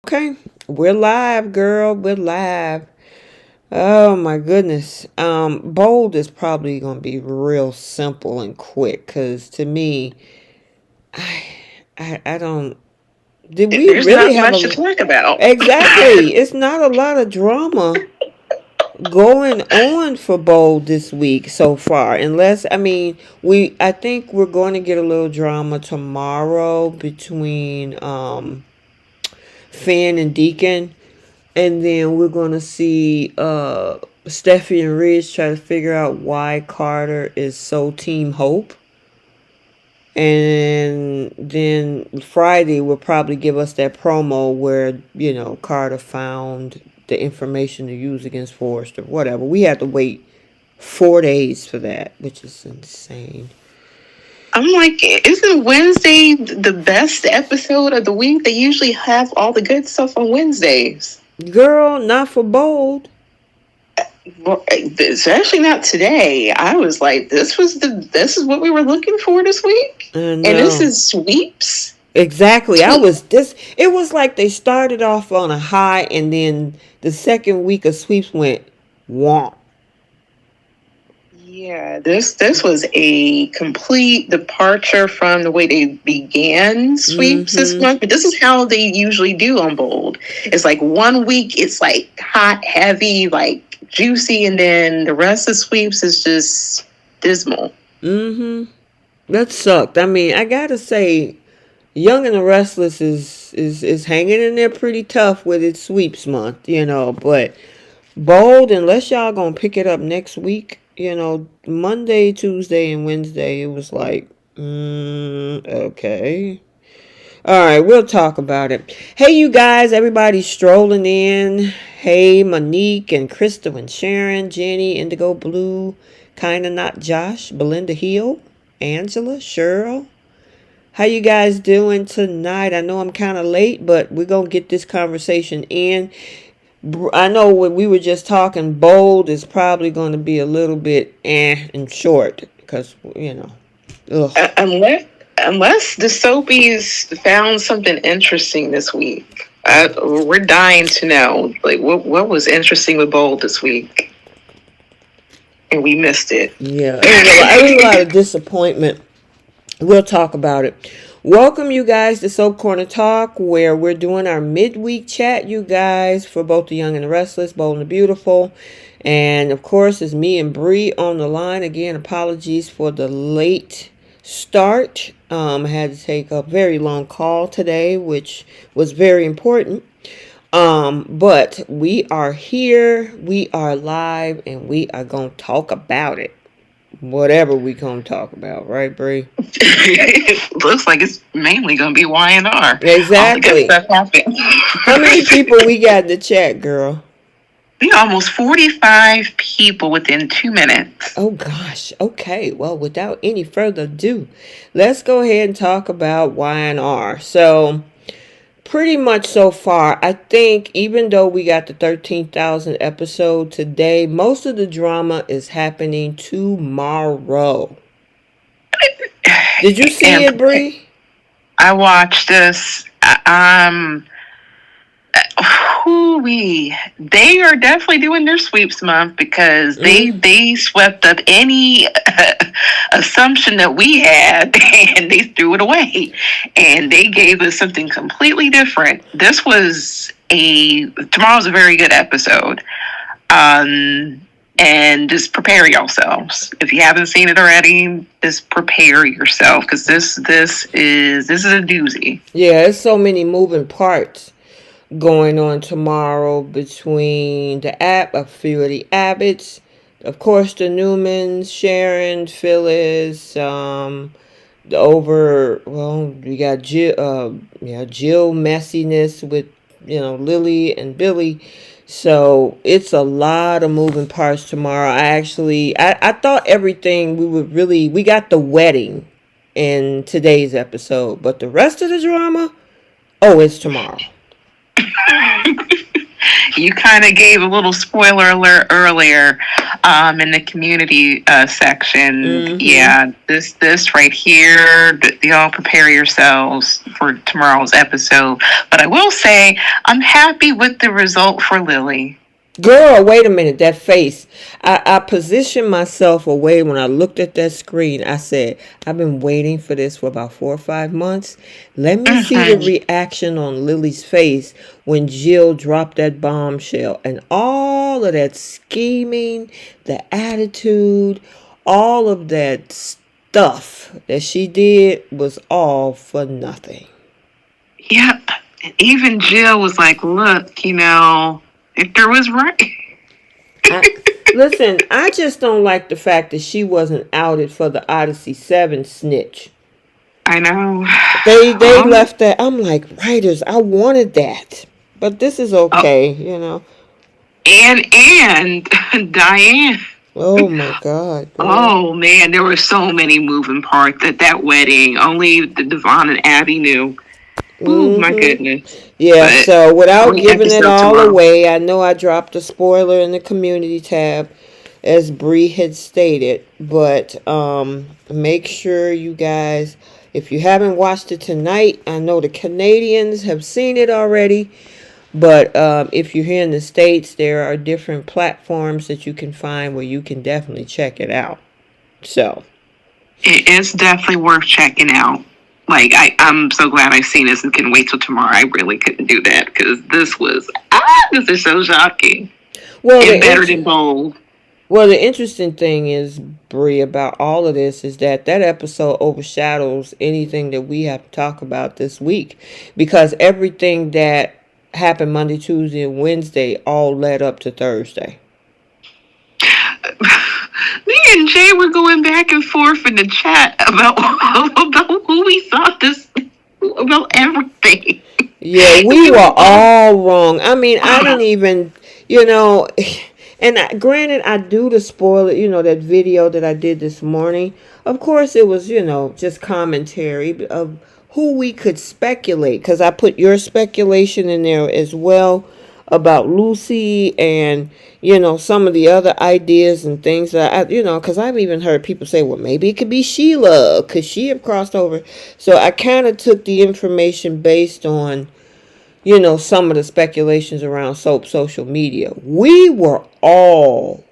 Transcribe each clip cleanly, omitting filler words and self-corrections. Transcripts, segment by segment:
Okay, we're live, girl. We're live. Oh my goodness. Bold is probably gonna be real simple and quick. Cause to me, I don't. Did we There's really not have much to a? talk about. Exactly. It's not a lot of drama going on for Bold this week so far. Unless I think we're going to get a little drama tomorrow between Finn and Deacon. And then we're gonna see Steffy and Ridge try to figure out why Carter is so Team Hope. And then Friday will probably give us that promo where, Carter found the information to use against Forrest or whatever. We have to wait 4 days for that, which is insane. I'm like, isn't Wednesday the best episode of the week? They usually have all the good stuff on Wednesdays. Girl, not for Bold. Well, especially not today. I was like, this is what we were looking for this week, I and this know. is sweeps. Exactly. It was like they started off on a high and then the second week of sweeps went womp. Yeah, this was a complete departure from the way they began sweeps this Mm-hmm. month. But this is how they usually do on Bold. It's like one week it's like hot, heavy, like juicy, and then the rest of sweeps is just dismal. Mm-hmm. That sucked. I gotta say, Young and the Restless is hanging in there pretty tough with its sweeps month, but Bold, unless y'all gonna pick it up next week, Monday, Tuesday, and Wednesday, it was like, okay. All right, we'll talk about it. Hey, you guys, everybody strolling in. Hey, Monique and Crystal and Sharon, Jenny, Indigo Blue, Kinda Not Josh, Belinda Hill, Angela, Cheryl. How you guys doing tonight? I know I'm kind of late, but we're going to get this conversation in. I know when we were just talking, Bold is probably going to be a little bit and short because, ugh. Unless the Soapies found something interesting this week. We're dying to know, like, what was interesting with Bold this week, and we missed it. Yeah, it was a lot of disappointment. We'll talk about it. Welcome, you guys, to Soap Corner Talk, where we're doing our midweek chat, you guys, for both the Young and the Restless, Bold and the Beautiful. And, of course, it's me and Bree on the line. Again, apologies for the late start. I had to take a very long call today, which was very important. But we are here, we are live, and we are going to talk about it. Whatever we gonna talk about, right, Bree? Looks like it's mainly going to be Y&R. All the good Exactly. stuff happened. How many people we got in the chat, girl? We almost 45 people within 2 minutes. Oh gosh. Okay. Well, without any further ado, let's go ahead and talk about Y&R. So, pretty much so far, I think even though we got the 13,000 episode today, most of the drama is happening tomorrow. Did you see it, Bree? I watched this. They are definitely doing their sweeps month because they swept up any assumption that we had and they threw it away and they gave us something completely different. Tomorrow's a very good episode. And just prepare yourselves. If you haven't seen it already, just prepare yourself because this is a doozy. Yeah, there's so many moving parts going on tomorrow between a few of the Abbotts, of course the Newmans, Sharon, Phyllis, we got Jill messiness with Lily and Billy. So it's a lot of moving parts tomorrow. I thought everything we got the wedding in today's episode, but the rest of the drama, it's tomorrow. you kind of gave a little spoiler alert earlier in the community section. Yeah, this right here, y'all prepare yourselves for tomorrow's episode. But I will say, I'm happy with the result for Lily. Girl, wait a minute. That face. I positioned myself away when I looked at that screen. I said, I've been waiting for this for about 4 or 5 months. Let me see the reaction on Lily's face when Jill dropped that bombshell. And all of that scheming, the attitude, all of that stuff that she did was all for nothing. Yep. And even Jill was like, look, Victor was right. Listen, I just don't like the fact that she wasn't outed for the Odyssey 7 snitch. I know. They left that. I'm like, writers, I wanted that. But this is okay, And Diane. Oh my God. Girl. Oh man, there were so many moving parts at that wedding. Only Devon and Abby knew. Oh my goodness. Yeah, but so without giving it all away, I know I dropped a spoiler in the community tab, as Bree had stated, but make sure you guys, if you haven't watched it tonight, I know the Canadians have seen it already, but if you're here in the States, there are different platforms that you can find where you can definitely check it out. So it's definitely worth checking out. Like, I'm so glad I've seen this and can wait till tomorrow. I really couldn't do that because this is so shocking. Well, and better than bold. Well, the interesting thing is, Bree, about all of this is that episode overshadows anything that we have to talk about this week, because everything that happened Monday, Tuesday, and Wednesday all led up to Thursday. Me and Jay were going back and forth in the chat about who we thought about everything. Yeah, we were all wrong. I mean, I didn't even, and granted, I do the spoiler, that video that I did this morning. Of course, it was, just commentary of who we could speculate, because I put your speculation in there as well about Lucy and, some of the other ideas and things that because I've even heard people say, well, maybe it could be Sheila because she have crossed over. So I kind of took the information based on, some of the speculations around social media. We were all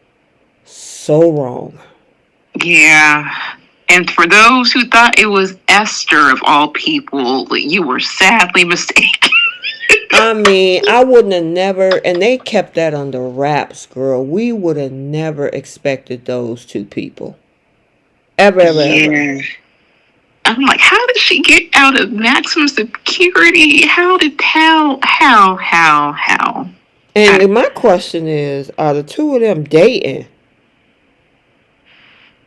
so wrong. Yeah. And for those who thought it was Esther of all people, you were sadly mistaken. I mean, I wouldn't have never, and they kept that under wraps, girl. We would have never expected those two people. Ever. I'm like, how did she get out of maximum security? How? And my question is, are the two of them dating?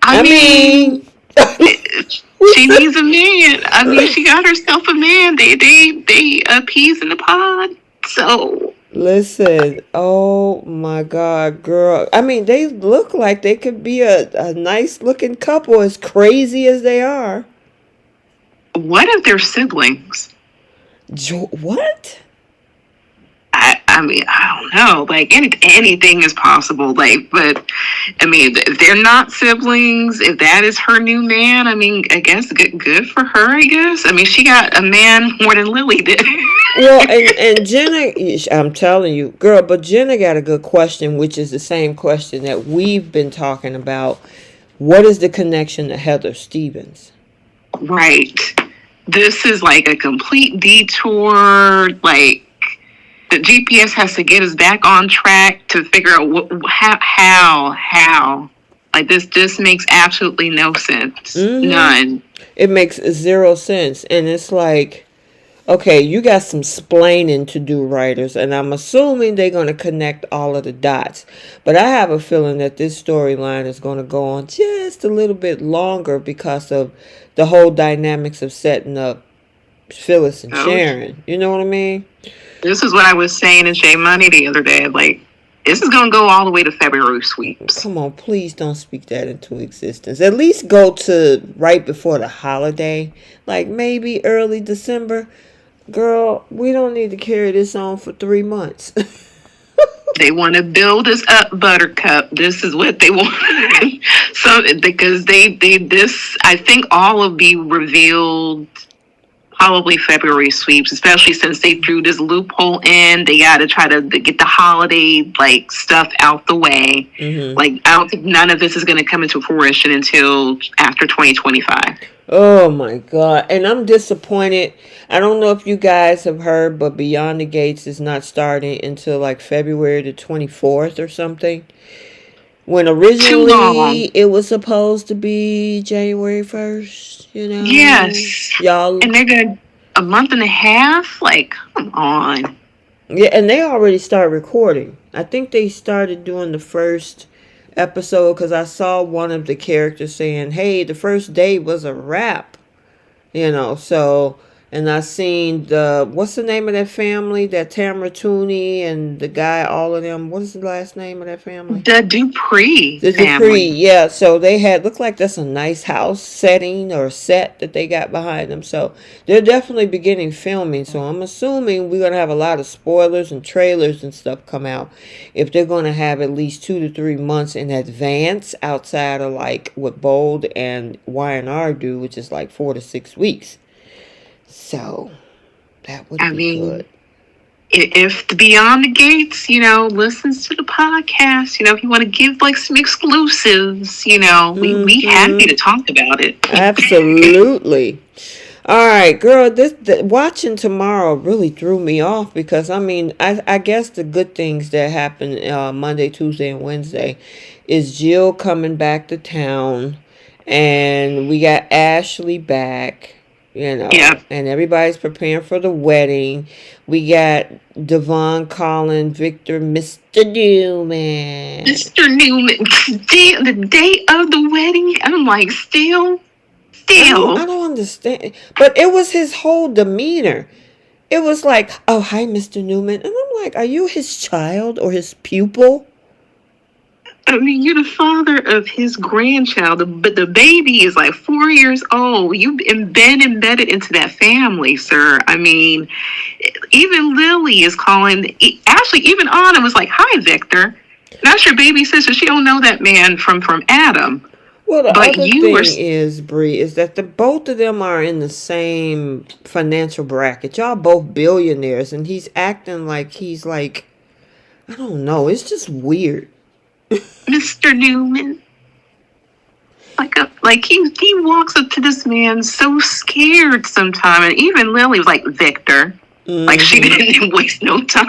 I mean she needs a man. I mean, she got herself a man. They peas in the pod. So listen, oh my God, girl. I mean, they look like they could be a nice looking couple, as crazy as they are. What if they're siblings? What? I mean, I don't know. Like, anything is possible. Like, but I mean, if they're not siblings, if that is her new man, I mean, I guess good for her. I guess. I mean, she got a man more than Lily did. Well, and Jenna, I'm telling you, girl, but Jenna got a good question, which is the same question that we've been talking about. What is the connection to Heather Stevens? Right. This is like a complete detour. Like, the GPS has to get us back on track to figure out how. Like, this just makes absolutely no sense. Mm-hmm. None. It makes 0 sense. And it's like, okay, you got some splaining to do, writers, and I'm assuming they're going to connect all of the dots. But I have a feeling that this storyline is going to go on just a little bit longer because of the whole dynamics of setting up Phyllis and Sharon. You know what I mean? This is what I was saying to Jay Money the other day. Like, this is going to go all the way to February sweeps. Come on, please don't speak that into existence. At least go to right before the holiday. Like, maybe early December. Girl, we don't need to carry this on for 3 months. They want to build us up, Buttercup. This is what they want. So because they this, I think all will be revealed probably February sweeps, especially since they threw this loophole in. They got to try to get the holiday like stuff out the way. Like I don't think none of this is going to come into fruition until after 2025. Oh my God. And I'm disappointed. I don't know if you guys have heard, but Beyond the Gates is not starting until like February the 24th or something. When originally it was supposed to be January 1st, you know? Yes. Y'all. And they're going to a month and a half? Like, come on. Yeah, and they already started recording. I think they started doing the first episode because I saw one of the characters saying, hey, the first day was a wrap, you know, so, and I seen what's the name of that family, that Tamara Tooney and the guy, all of them, what is the last name of that family? The Dupree The family. Dupree, yeah, so they looked like that's a nice house setting or set that they got behind them, so they're definitely beginning filming, so I'm assuming we're going to have a lot of spoilers and trailers and stuff come out if they're going to have at least 2 to 3 months in advance outside of like what Bold and Y&R do, which is like 4 to 6 weeks. So that would be good. If the Beyond the Gates, you know, listens to the podcast, you know, if you want to give like some exclusives, you know, we happy to talk about it. Absolutely. All right, girl, watching tomorrow really threw me off because, I mean, I guess the good things that happened Monday, Tuesday, and Wednesday is Jill coming back to town, and we got Ashley back, you know, and everybody's preparing for the wedding. We got Devon calling Victor Mr. Newman. Mr. Newman, the day of the wedding, I'm like, still. I don't understand. But it was his whole demeanor. It was like, oh, hi, Mr. Newman. And I'm like, are you his child or his pupil? I mean, you're the father of his grandchild, but the baby is like 4 years old. You've been embedded into that family, sir. I mean, even Lily is calling. Actually, even Anna was like, hi, Victor. That's your baby sister. She don't know that man from Adam. Well, the other thing is, Bree, is that both of them are in the same financial bracket. Y'all both billionaires, and he's acting like he's like, I don't know. It's just weird. Mr. Newman. Like he walks up to this man so scared sometimes. And even Lily was like, Victor. Like, she didn't waste no time.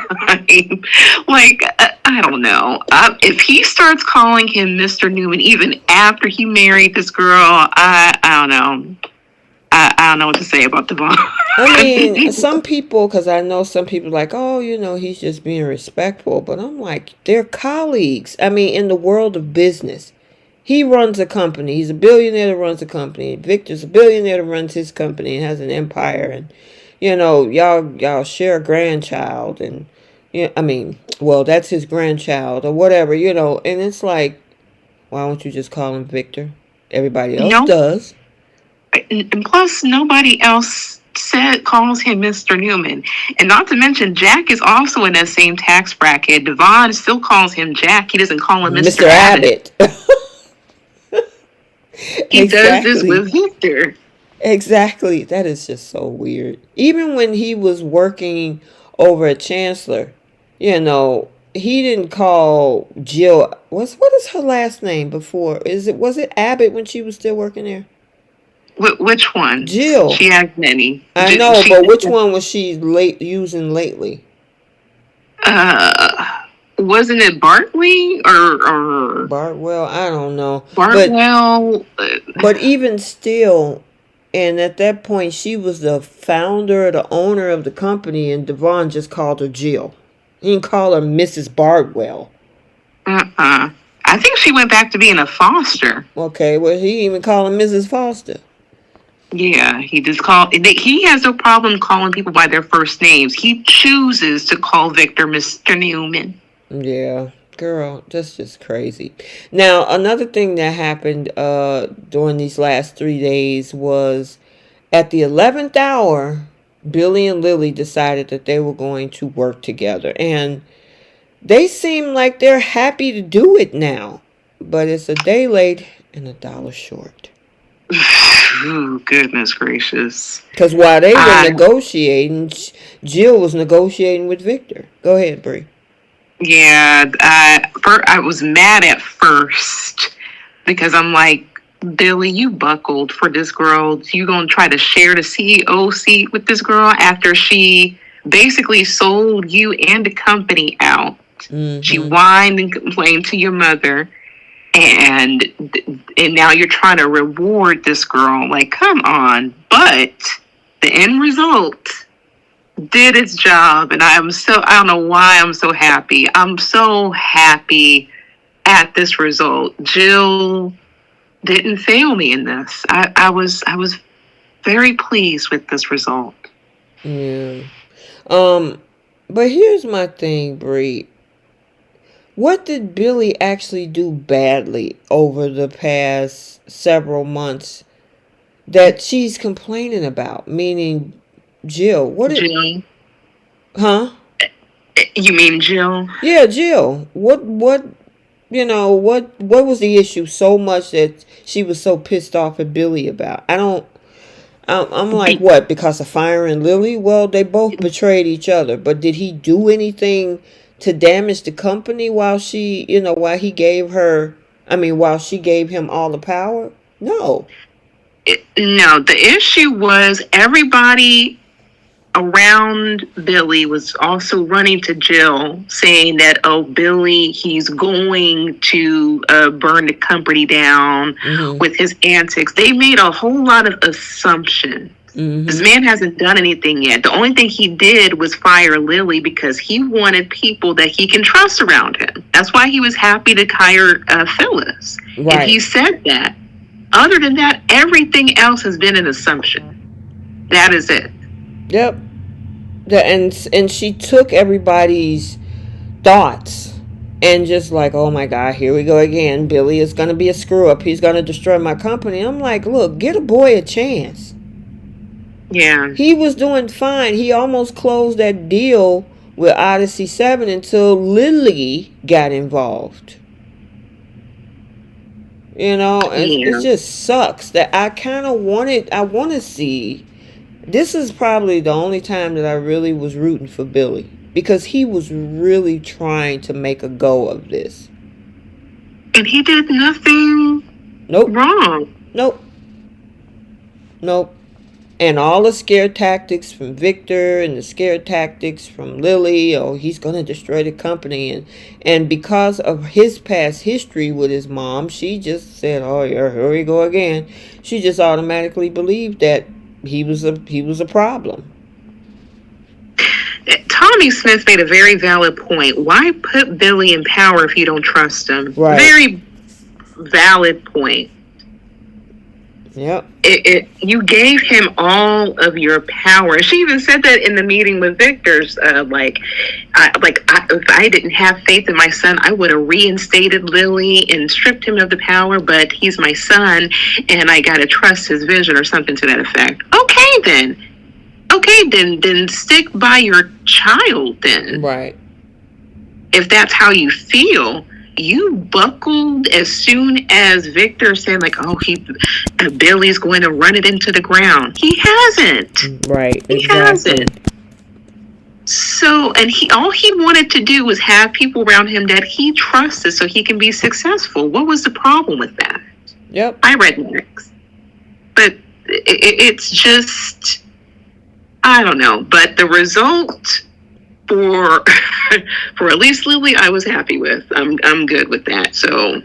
Like, I don't know. If he starts calling him Mr. Newman, even after he married this girl, I don't know. I don't know what to say about Devon. I mean, some people, because I know some people like, oh, you know, he's just being respectful. But I'm like, they're colleagues. I mean, in the world of business. He runs a company. He's a billionaire that runs a company. Victor's a billionaire that runs his company and has an empire. And you know, y'all share a grandchild, and I mean, well, that's his grandchild or whatever, you know, and it's like, why don't you just call him Victor? Everybody else does. And plus, nobody else calls him Mr. Newman. And not to mention, Jack is also in that same tax bracket. Devon still calls him Jack. He doesn't call him Mr. Abbott. He does this with Victor. Exactly. That is just so weird. Even when he was working over at Chancellor, you know, he didn't call Jill. What is her last name before? Was it Abbott when she was still working there? Which one? Jill. She has many. I know, but which one was she using lately? Wasn't it Bartley or Bartwell? I don't know. Bartwell. But even still. And at that point, she was the founder, the owner of the company, and Devon just called her Jill. He didn't call her Mrs. Bardwell. I think she went back to being a Foster. Okay, well, he didn't even call her Mrs. Foster. Yeah, he just he has no problem calling people by their first names. He chooses to call Victor Mr. Newman. Yeah. Girl, that's just crazy. Now, another thing that happened during these last 3 days was at the 11th hour, Billy and Lily decided that they were going to work together. And they seem like they're happy to do it now. But it's a day late and a dollar short. Oh, goodness gracious. Because while they were negotiating, Jill was negotiating with Victor. Go ahead, Bree. Yeah, I was mad at first because I'm like, Billy, you buckled for this girl. You gonna try to share the CEO seat with this girl after she basically sold you and the company out. Mm-hmm. She whined and complained to your mother, and now you're trying to reward this girl. Like, come on. But the end result did its job, and I don't know why I'm so happy. I'm so happy at this result. Jill didn't fail me in this. I was very pleased with this result. Yeah. But here's my thing, Bree. What did Billy actually do badly over the past several months that she's complaining about? Meaning Jill. Jill? Huh? You mean Jill? Yeah, Jill. What was the issue so much that she was so pissed off at Billy about? I'm like, what, because of firing Lily? Well, they both betrayed each other, but did he do anything to damage the company while she gave him all the power? No. No, the issue was everybody around Billy was also running to Jill saying that, oh, Billy, he's going to burn the company down with his antics. They made a whole lot of assumptions. This man hasn't done anything yet. The only thing he did was fire Lily because he wanted people that he can trust around him. That's why he was happy to hire Phyllis. Right. And he said that. Other than that, everything else has been an assumption. That is it. Yep. And she took everybody's thoughts and just like, oh my God, here we go again. Billy is going to be a screw up. He's going to destroy my company. I'm like, look, get a boy a chance. Yeah. He was doing fine. He almost closed that deal with Odyssey 7 until Lily got involved. It just sucks that I want to see. This is probably the only time that I really was rooting for Billy because he was really trying to make a go of this. And he did nothing wrong. Nope. And all the scare tactics from Victor and the scare tactics from Lily, he's going to destroy the company. And because of his past history with his mom, she just said, oh, yeah, here we go again. She just automatically believed that he was a problem. Tommy Smith made a very valid point. Why put Billy in power if you don't trust him? Right. Very valid point. Yep. You gave him all of your power. She even said that in the meeting with Victor's. If I didn't have faith in my son, I would have reinstated Lily and stripped him of the power. But he's my son, and I gotta trust his vision, or something to that effect. Okay, then stick by your child. Then, right? If that's how you feel. You buckled as soon as Victor said, like, oh, Billy's going to run it into the ground. He hasn't. Right. He hasn't. So, and all he wanted to do was have people around him that he trusted so he can be successful. What was the problem with that? Yep. I read lyrics. But it's just, I don't know. But the result for at least Lily, I was happy with. I'm good with that. So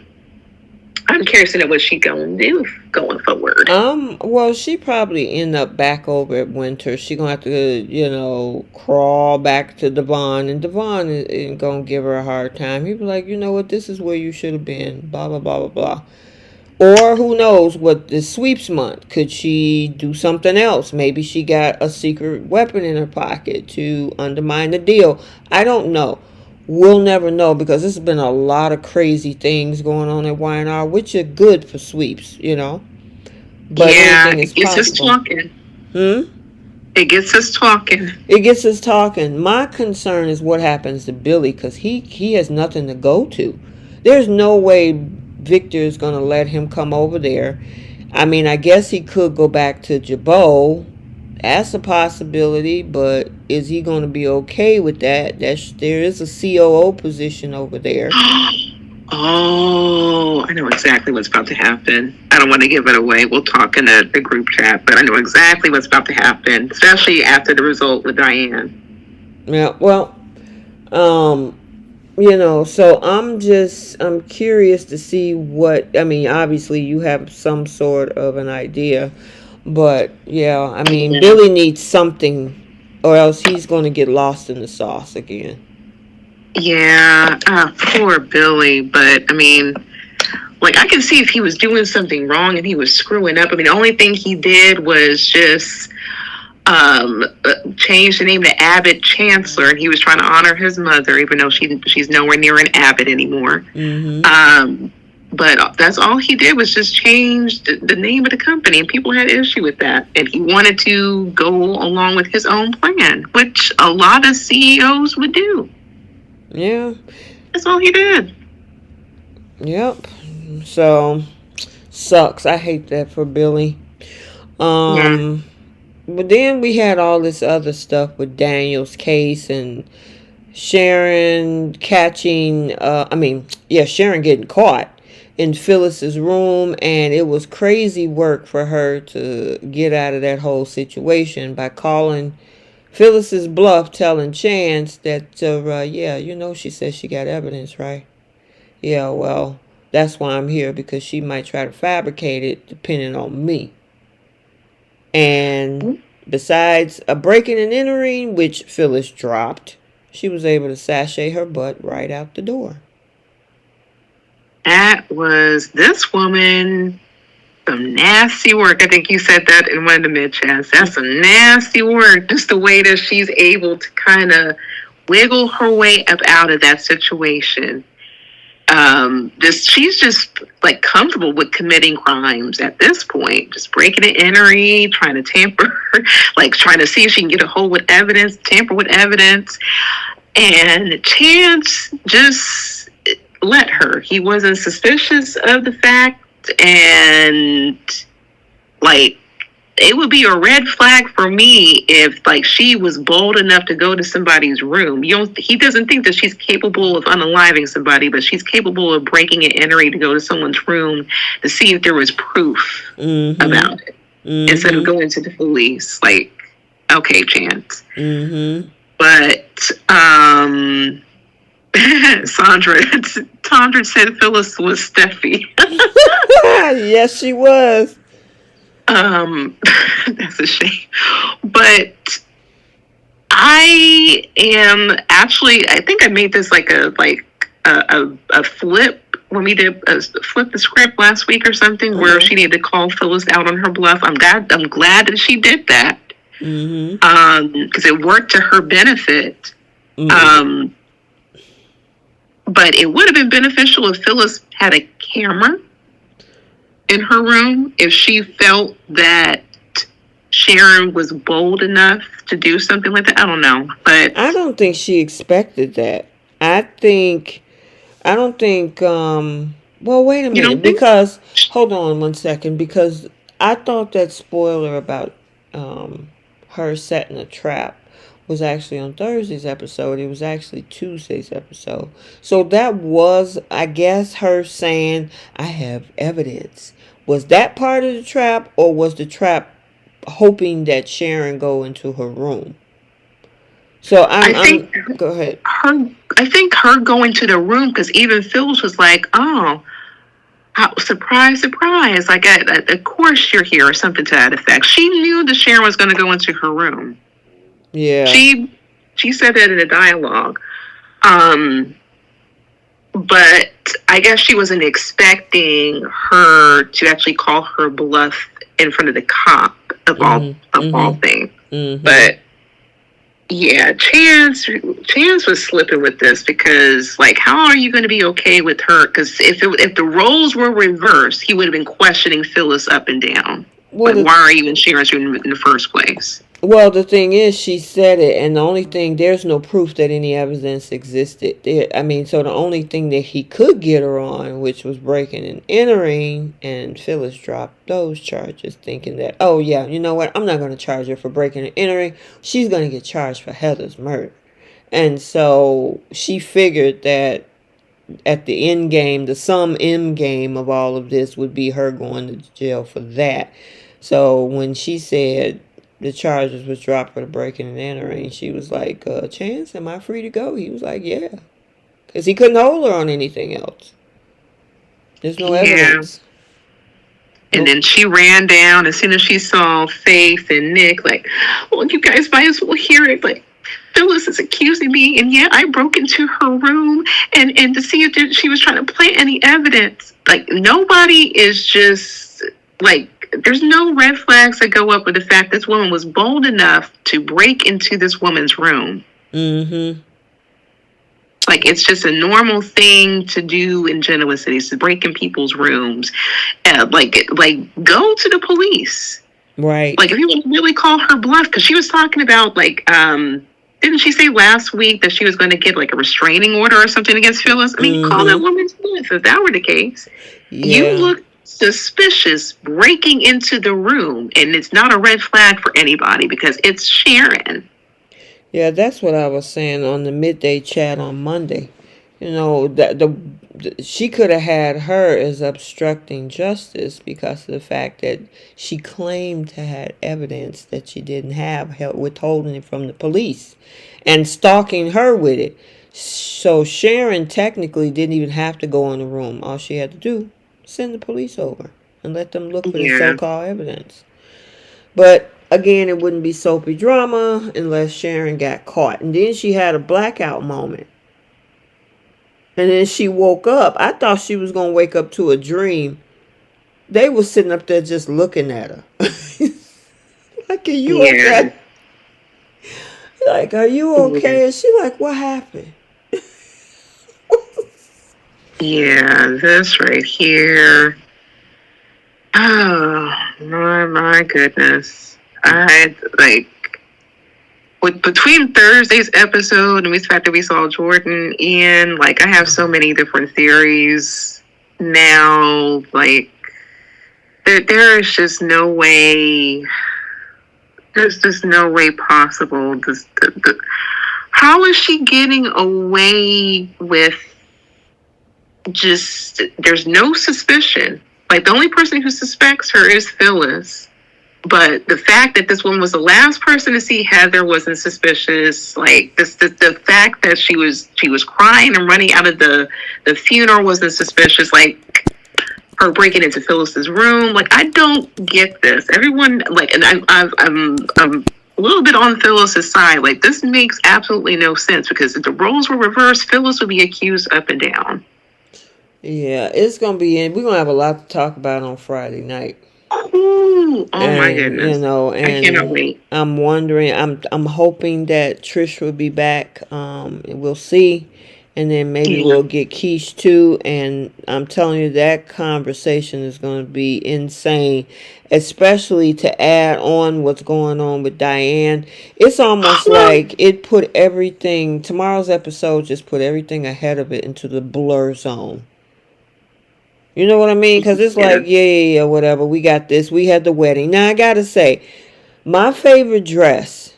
I'm curious to know what she's going to do going forward. Well, she probably end up back over at Winter. She gonna have to, crawl back to Devon, and Devon is gonna give her a hard time. He'd be like, you know what, this is where you should have been. Blah blah blah blah blah. Or who knows what the sweeps month? Could she do something else? Maybe she got a secret weapon in her pocket to undermine the deal. I don't know. We'll never know because there's been a lot of crazy things going on at Y&R, which are good for sweeps, But yeah, it's just talking. It gets us talking. It gets us talking. My concern is what happens to Billy, because he has nothing to go to. There's no way Victor is going to let him come over there. I mean, I guess he could go back to Jabot. That's a possibility, but is he going to be okay with that? There is a COO position over there. Oh, I know exactly what's about to happen. I don't want to give it away. We'll talk in the group chat, but I know exactly what's about to happen, especially after the result with Diane. Yeah, well, so I'm curious to see what, I mean, obviously you have some sort of an idea, but yeah, I mean, Billy needs something, or else he's going to get lost in the sauce again. Yeah, poor Billy. But I mean, like, I can see if he was doing something wrong and he was screwing up. I mean, the only thing he did was just change the name to Abbott Chancellor, and he was trying to honor his mother, even though she's nowhere near an Abbott anymore. Mm-hmm. But that's all he did was just change the name of the company, and people had issue with that. And he wanted to go along with his own plan, which a lot of CEOs would do. Yeah. That's all he did. Yep. So, sucks. I hate that for Billy. Yeah. But then we had all this other stuff with Daniel's case and Sharon catching, Sharon getting caught in Phyllis's room, and it was crazy work for her to get out of that whole situation by calling Phyllis's bluff, telling Chance that, she says she got evidence, right? Yeah, well, that's why I'm here, because she might try to fabricate it depending on me. And besides a breaking and entering, which Phyllis dropped, she was able to sashay her butt right out the door. That was this woman. Some nasty work. I think you said that in one of the mid-chats. That's some nasty work. Just the way that she's able to kind of wiggle her way up out of that situation. She's just like comfortable with committing crimes at this point. Just breaking and entering, trying to tamper, like trying to see if she can get a hold with evidence, tamper with evidence. And Chance just let her. He wasn't suspicious of the fact. And like, it would be a red flag for me if like she was bold enough to go to somebody's room. He doesn't think that she's capable of unaliving somebody, but she's capable of breaking and entering to go to someone's room to see if there was proof about it, instead of going to the police. Like, okay, Chance. But Sandra said Phyllis was Steffy. Yes, she was. That's a shame. But I am actually, I think I made this like a flip when we did flip the script last week or something, where she needed to call Phyllis out on her bluff. I'm glad that she did that. Because it worked to her benefit. But it would have been beneficial if Phyllis had a camera in her room, if she felt that Sharon was bold enough to do something like that. I don't know, but I don't think she expected that. I don't think well, wait a minute, because hold on one second, because I thought that spoiler about her setting a trap was actually on Thursday's episode. It was actually Tuesday's episode. So that was, I guess, her saying, I have evidence. Was that part of the trap, or was the trap hoping that Sharon go into her room? So go ahead. I think her going to the room, because even Phyllis was like, oh, surprise, surprise. Like, of course you're here, or something to that effect. She knew that Sharon was going to go into her room. Yeah. She said that in a dialogue. But I guess she wasn't expecting her to actually call her bluff in front of the cop of all things. But yeah, Chance was slipping with this, because like, how are you going to be okay with her? Because if the roles were reversed, he would have been questioning Phyllis up and down. Like, why are you in Sharon's room in the first place? Well, the thing is, she said it, and the only thing, there's no proof that any evidence existed. I mean, so the only thing that he could get her on, which was breaking and entering, and Phyllis dropped those charges, thinking that, oh yeah, you know what, I'm not going to charge her for breaking and entering. She's going to get charged for Heather's murder. And so she figured that at the end game, the sum end game of all of this would be her going to jail for that. So when she said the charges was dropped for the breaking and entering, she was like, Chance, am I free to go? He was like, yeah. Because he couldn't hold her on anything else. There's no evidence. And then she ran down as soon as she saw Faith and Nick, like, well, you guys might as well hear it. Like, Phyllis is accusing me, and yeah, I broke into her room and to see if she was trying to plant any evidence. Like, nobody is just, like, there's no red flags that go up with the fact this woman was bold enough to break into this woman's room. Mm-hmm. Like, it's just a normal thing to do in Genoa cities, to break in people's rooms. Like, go to the police. Right. Like, if you really call her bluff, because she was talking about, like, didn't she say last week that she was going to get, like, a restraining order or something against Phyllis? I mean, call that woman's bluff if that were the case. Yeah. You look suspicious breaking into the room, and it's not a red flag for anybody because it's Sharon. Yeah, that's what I was saying on the midday chat on Monday. You know, that she could have had her as obstructing justice because of the fact that she claimed to have evidence that she didn't have, withholding it from the police and stalking her with it. So Sharon technically didn't even have to go in the room. All she had to do, send the police over and let them look for the so-called evidence. But again, it wouldn't be soapy drama unless Sharon got caught. And then she had a blackout moment. And then she woke up. I thought she was going to wake up to a dream. They were sitting up there just looking at her. Like, are you okay? Like, are you okay? And she like, what happened? Yeah, this right here. Oh, my goodness. I, like, between Thursday's episode and the fact that we saw Jordan in, like, I have so many different theories now. Like, there is just no way. There's just no way possible. How is she getting away with just, there's no suspicion. Like, the only person who suspects her is Phyllis. But the fact that this woman was the last person to see Heather wasn't suspicious. Like, the fact that she was crying and running out of the funeral wasn't suspicious. Like, her breaking into Phyllis's room. Like, I don't get this. Everyone, like, and I'm a little bit on Phyllis's side. Like, this makes absolutely no sense because if the roles were reversed, Phyllis would be accused up and down. Yeah, it's gonna be we're gonna have a lot to talk about on Friday night. Ooh, my goodness. You know, and I cannot wait. I'm wondering, I'm hoping that Trish will be back. We'll see. And then maybe we'll get Keish too. And I'm telling you, that conversation is going to be insane. Especially to add on what's going on with Diane. It's almost like it put everything, tomorrow's episode just put everything ahead of it into the blur zone. You know what I mean? Because it's like, yeah, whatever. We got this. We had the wedding. Now, I got to say, my favorite dress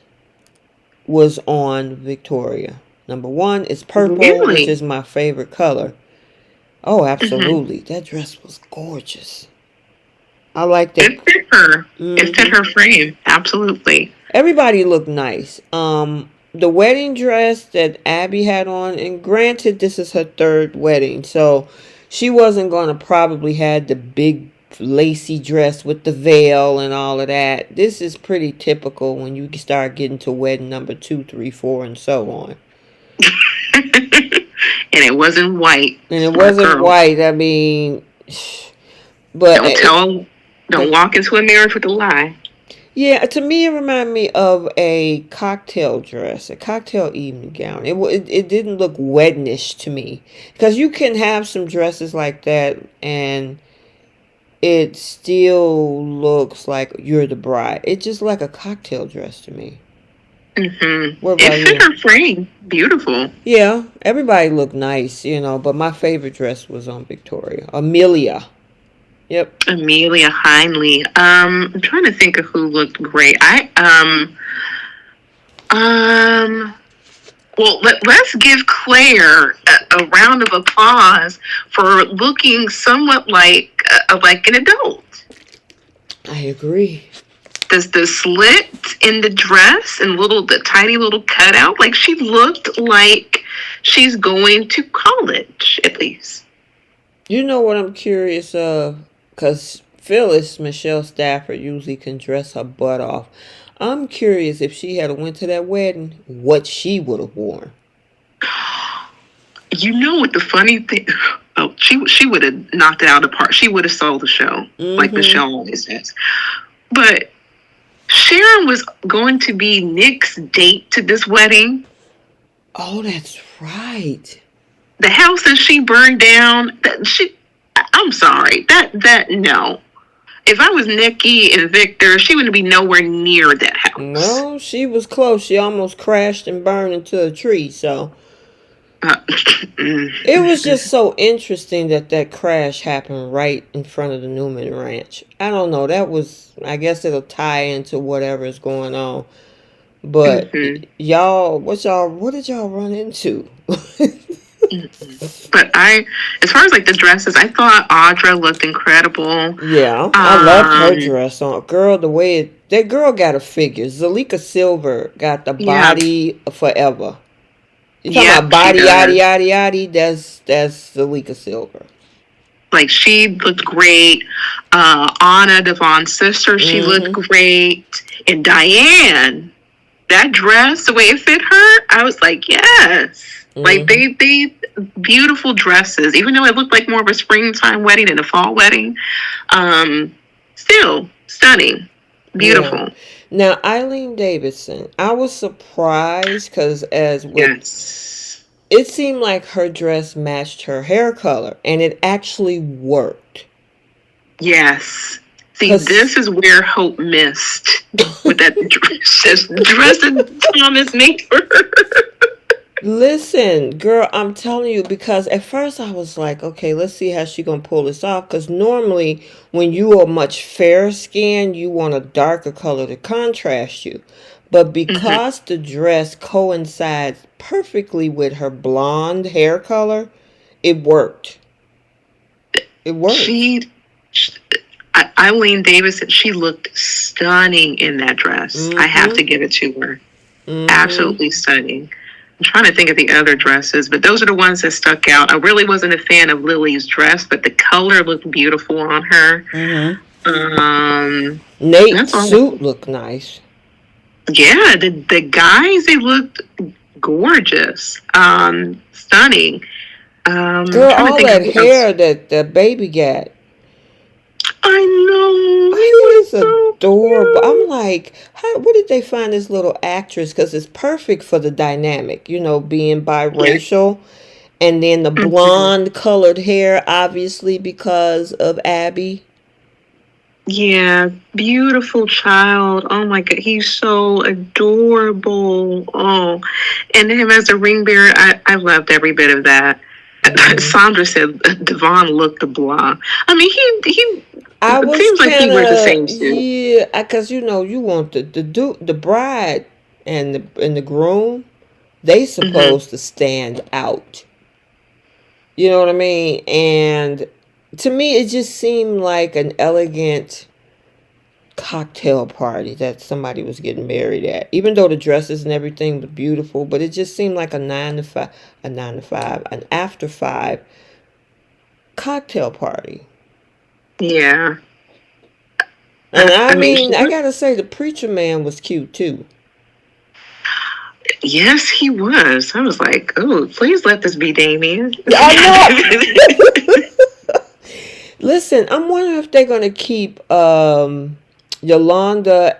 was on Victoria. Number one, it's purple, which is my favorite color. Oh, absolutely. That dress was gorgeous. I like that. It fit her. It fit her frame. Absolutely. Everybody looked nice. The wedding dress that Abby had on, and granted, this is her third wedding, so she wasn't going to probably have the big lacy dress with the veil and all of that. This is pretty typical when you start getting to wedding number 2, 3, 4, and so on. And it wasn't white. And it wasn't white. I mean, but don't walk into a marriage with a lie. Yeah, to me, it reminded me of a cocktail dress, a cocktail evening gown. It didn't look weddenish to me, because you can have some dresses like that, and it still looks like you're the bride. It's just like a cocktail dress to me. What It about fit you? her frame. Beautiful. Yeah, everybody looked nice, but my favorite dress was on Victoria. Amelia. Yep. Amelia Heinley. I'm trying to think of who looked great. Um, well, let's give Claire a round of applause for looking somewhat like an adult. I agree. Does the slit in the dress and the tiny little cutout, like she looked like she's going to college at least. You know what I'm curious of? Because Phyllis, Michelle Stafford, usually can dress her butt off. I'm curious if she had went to that wedding, what she would have worn. You know what the funny thing? Oh, she would have knocked it out of the park. She would have sold the show, like Michelle always says. But Sharon was going to be Nick's date to this wedding. Oh, that's right. The house that she burned down. I'm sorry. No. If I was Nikki and Victor, she wouldn't be nowhere near that house. No, she was close. She almost crashed and burned into a tree. So it was just so interesting that crash happened right in front of the Newman Ranch. I don't know. I guess it'll tie into whatever's going on. But what did y'all run into? But as far as like the dresses, I thought Audra looked incredible. Yeah, I loved her dress on. Girl, the way that girl got a figure. Zalika Silver got the body forever. You talking about body, yaddy, yaddy, yaddy? That's Zalika Silver. Like she looked great. Anna, Devon's sister, she looked great. And Diane, that dress, the way it fit her, I was like, yes. Like they beautiful dresses, even though it looked like more of a springtime wedding than a fall wedding. Still stunning, beautiful. Yeah. Now Eileen Davidson, I was surprised because it seemed like her dress matched her hair color, and it actually worked. Yes. See, this is where Hope missed with that dress that Thomas made for her. Listen, girl, I'm telling you, because at first I was like, okay, let's see how she gonna pull this off. Because normally when you are much fairer skinned, you want a darker color to contrast you. But because the dress coincides perfectly with her blonde hair color, it worked. It worked. Eileen Davidson, she looked stunning in that dress. I have to give it to her. Absolutely stunning. I'm trying to think of the other dresses, but those are the ones that stuck out. I really wasn't a fan of Lily's dress, but the color looked beautiful on her. Nate's suit looked nice. Yeah, the guys, they looked gorgeous. Stunning. Girl, all that hair that the baby got. I know. It was adorable. I'm like, where did they find this little actress? Because it's perfect for the dynamic, being biracial. And then the blonde colored hair, obviously, because of Abby. Yeah, beautiful child. Oh my God, he's so adorable. Oh, and him as a ring bearer, I loved every bit of that. Sandra said Devon looked the blah. I mean, he. It seems like he wears the same suit. Yeah, because you want the bride and the groom, they supposed to stand out. You know what I mean? And to me, it just seemed like an elegant cocktail party that somebody was getting married at. Even though the dresses and everything was beautiful, but it just seemed like an after 5 cocktail party. Yeah. And I mean, I gotta say, the preacher man was cute too. Yes, he was. I was like, oh, please let this be Damien. I know. Listen, I'm wondering if they're gonna keep Yolanda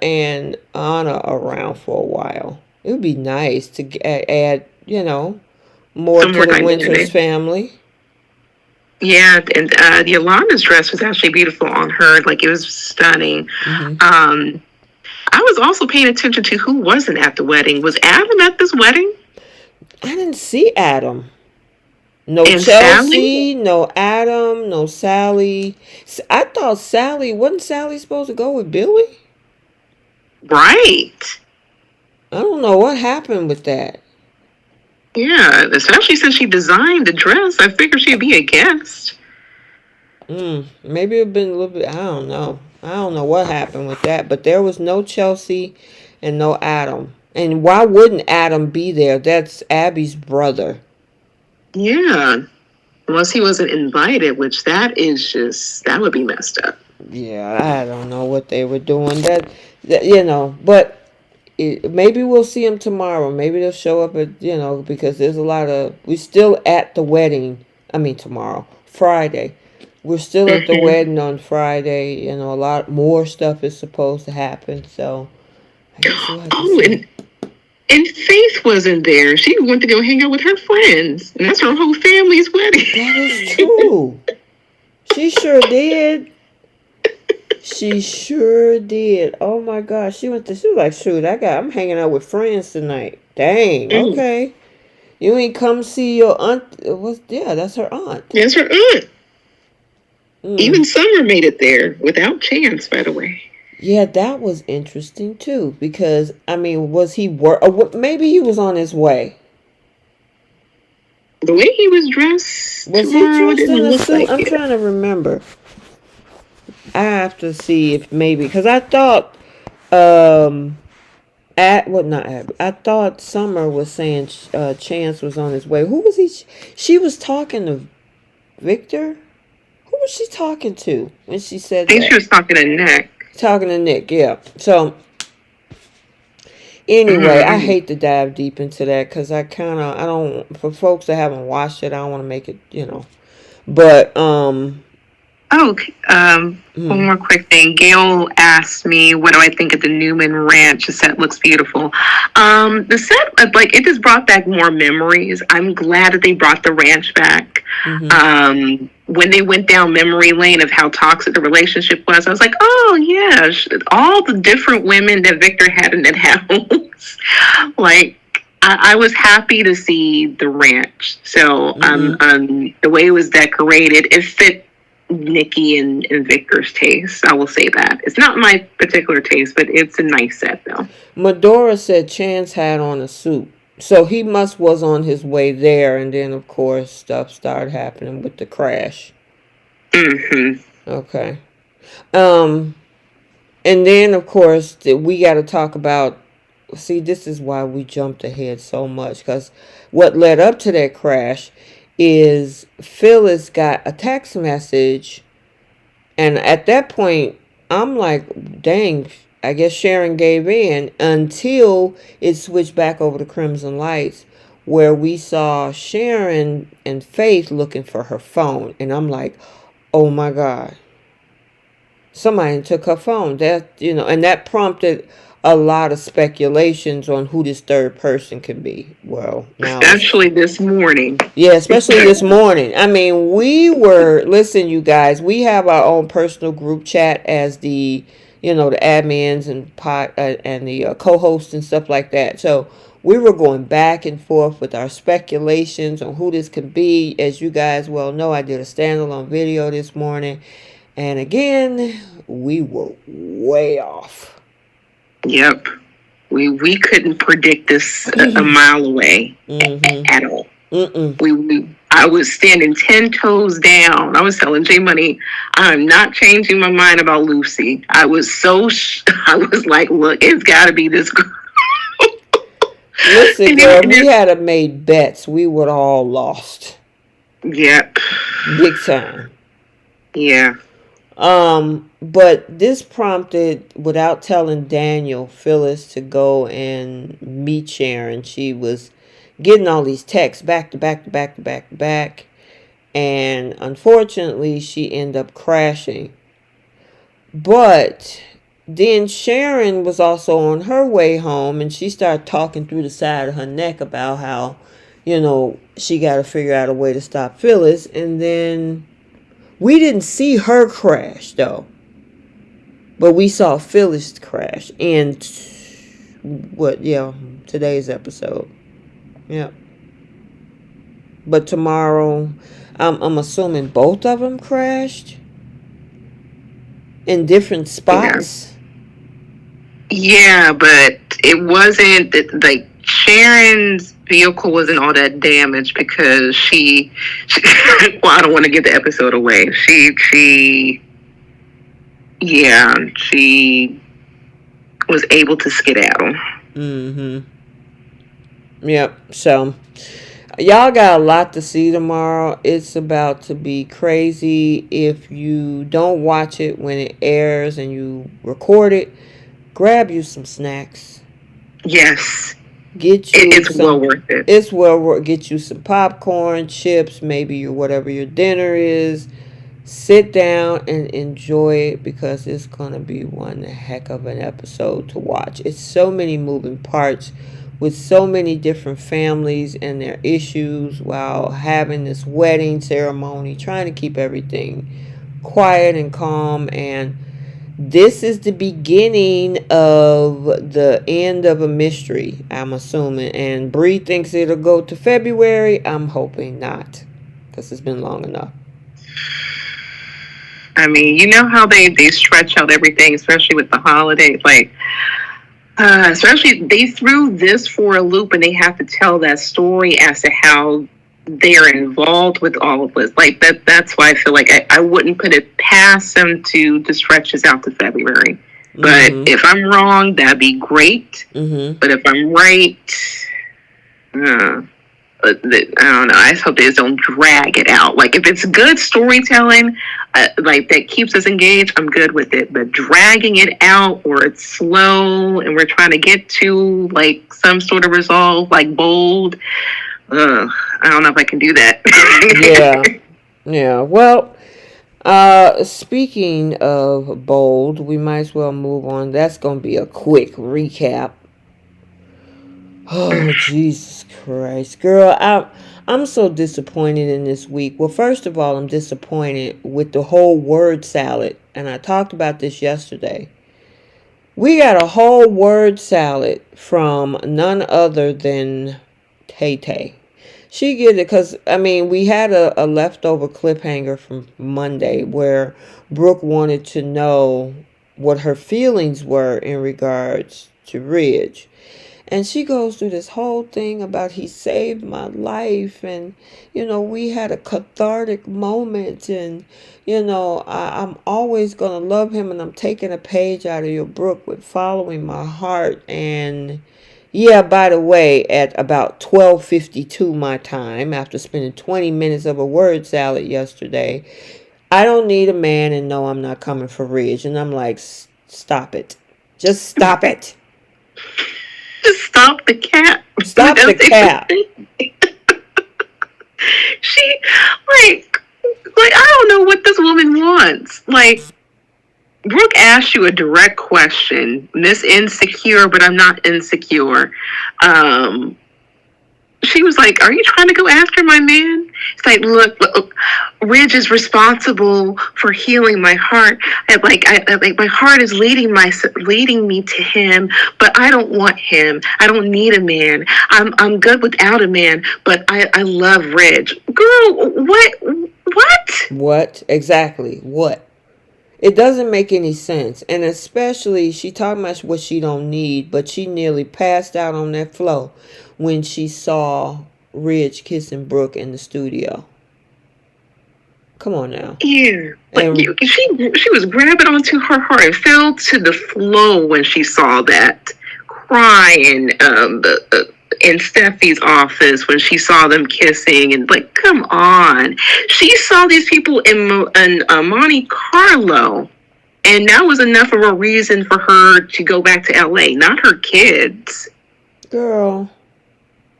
and Anna around for a while. It would be nice to add, more to the Winters family. Yeah, and Yolanda's dress was actually beautiful on her. Like, it was stunning. I was also paying attention to who wasn't at the wedding. Was Adam at this wedding? I didn't see Adam. No And Sally? Chelsea, no Adam, no Sally. I thought wasn't Sally supposed to go with Billy? Right. I don't know what happened with that. Yeah, especially since she designed the dress. I figured she'd be a guest. Maybe it'd been a little bit. I don't know. I don't know what happened with that. But there was no Chelsea and no Adam. And why wouldn't Adam be there? That's Abby's brother. Yeah. Unless he wasn't invited, which that would be messed up. Yeah, I don't know what they were doing. But maybe we'll see them tomorrow. Maybe they'll show up because there's a lot of. We're still at the wedding. I mean, tomorrow, Friday. We're still at the wedding on Friday. A lot more stuff is supposed to happen. So, I guess we'll have to see. And Faith wasn't there. She went to go hang out with her friends. And that's her whole family's wedding. That is true. She sure did. She sure did. Oh my gosh. She was like, shoot, I'm hanging out with friends tonight. Dang, okay. You ain't come see your aunt. That's her aunt. That's her aunt. Even Summer made it there without Chance, by the way. Yeah, that was interesting too. Because was he maybe he was on his way. The way he was dressed. Was he dressed in a suit? I'm trying to remember. I have to see if maybe because I thought I thought Summer was saying Chance was on his way. Who was he? She was talking to Victor. Who was she talking to when she said that? I think she was talking to Nick. Talking to Nick, yeah. So anyway, I hate to dive deep into that because for folks that haven't watched it, I don't want to make it, But one more quick thing. Gail asked me, what do I think of the Newman Ranch? The set looks beautiful. The set, it just brought back more memories. I'm glad that they brought the ranch back. When they went down memory lane of how toxic the relationship was, I was like, oh, yeah, all the different women that Victor had in that house. I was happy to see the ranch. So the way it was decorated, it fit Nikki and Victor's taste. I will say that. It's not my particular taste, but it's a nice set, though. Medora said Chance had on a suit. So he was on his way there, and then, of course, stuff started happening with the crash. Okay. And then, of course, we got to talk about... See, this is why we jumped ahead so much, because what led up to that crash is Phyllis got a text message, and at that point, I'm like, dang, I guess Sharon gave in until it switched back over to Crimson Lights, where we saw Sharon and Faith looking for her phone, and I'm like, oh my God, somebody took her phone. And that prompted a lot of speculations on who this third person could be. Well, now especially this morning. Yeah, especially this morning. Listen, you guys, we have our own personal group chat as the admins and the co-hosts and stuff like that. So we were going back and forth with our speculations on who this could be. As you guys well know, I did a standalone video this morning, and again, we were way off. Yep. We couldn't predict this a mile away at all. I was standing 10 toes down. I was telling J Money, I'm not changing my mind about Lucy. I was I was like, look, it's got to be this girl. Listen, girl, if we had made bets, we would all lost. Yep. Big time. Yeah. But this prompted, without telling Daniel, Phyllis to go and meet Sharon. She was getting all these texts back to back to back to back to back. And unfortunately, she ended up crashing. But then Sharon was also on her way home, and she started talking through the side of her neck about how, she got to figure out a way to stop Phyllis. And then we didn't see her crash, though. But we saw Phyllis crash in today's episode. Yeah. But tomorrow, I'm assuming both of them crashed in different spots. Yeah, but it wasn't like Sharon's vehicle wasn't all that damaged because she well, I don't want to give the episode away. She was able to skedaddle. Yep. So y'all got a lot to see tomorrow. It's about to be crazy. If you don't watch it when it airs and you record it, grab you some snacks. Yes. It's well worth it. It's well worth. Get you some popcorn, chips, maybe whatever your dinner is. Sit down and enjoy it because it's gonna be one heck of an episode to watch. It's so many moving parts with so many different families and their issues while having this wedding ceremony, trying to keep everything quiet and calm. And this is the beginning of the end of a mystery, I'm assuming. And Bree thinks it'll go to February. I'm hoping not, because it's been long enough. I mean, you know how they stretch out everything, especially with the holidays. Like, especially they threw this for a loop, and they have to tell that story as to how they're involved with all of this. Like that's why I feel like I wouldn't put it past them to stretch this out to February. But if I'm wrong, that'd be great. But if I'm right, I don't know. I just hope they just don't drag it out. Like if it's good storytelling, like that keeps us engaged, I'm good with it. But dragging it out, or it's slow, and we're trying to get to like some sort of resolve, like Bold. I don't know if I can do that. Yeah. Well, speaking of Bold, we might as well move on. That's going to be a quick recap. Oh, Jesus Christ. Girl, I'm so disappointed in this week. Well, first of all, I'm disappointed with the whole word salad. And I talked about this yesterday. We got a whole word salad from none other than Tay. She get it because, I mean, we had a leftover cliffhanger from Monday where Brooke wanted to know what her feelings were in regards to Ridge. And she goes through this whole thing about he saved my life and, we had a cathartic moment and, I'm always going to love him and I'm taking a page out of your book with following my heart. And yeah, by the way, at about 12:52 my time, after spending 20 minutes of a word salad yesterday, I don't need a man and no, I'm not coming for Ridge. And I'm like, stop it. Just stop it. Just stop the cap. Stop the cap. She, like, I don't know what this woman wants. Like, Brooke asked you a direct question. Miss Insecure, but I'm not insecure. She was like, "Are you trying to go after my man?" It's like, look, Ridge is responsible for healing my heart. My heart is leading me to him, but I don't want him. I don't need a man. I'm good without a man, but I love Ridge. Girl, what? What? Exactly. What? It doesn't make any sense. And especially, she talking about what she don't need, but she nearly passed out on that floor when she saw Ridge kissing Brooke in the studio. Come on now. Yeah. But she was grabbing onto her heart and fell to the floor when she saw that. Crying in Steffy's office when she saw them kissing and like, come on. She saw these people in Monte Carlo, and that was enough of a reason for her to go back to LA, not her kids. Girl,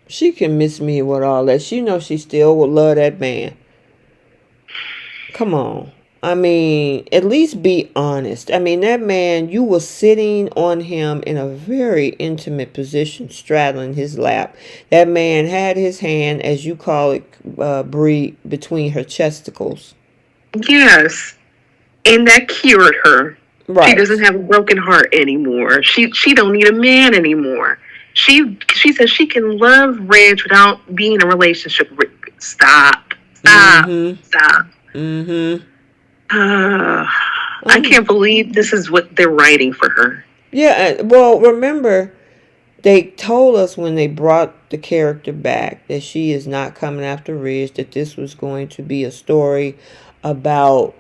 she can miss me with all that. She knows she still would love that man. Come on. I mean, at least be honest. I mean, that man, you were sitting on him in a very intimate position, straddling his lap. That man had his hand, as you call it, Bree, between her chesticles. Yes. And that cured her. She Right. doesn't have a broken heart anymore. She don't need a man anymore. She says she can love Reg without being in a relationship with. Stop. Stop. Mm-hmm. Stop. Mm-hmm. I can't believe this is what they're writing for her. Yeah, well, remember, they told us when they brought the character back that she is not coming after Ridge, that this was going to be a story about,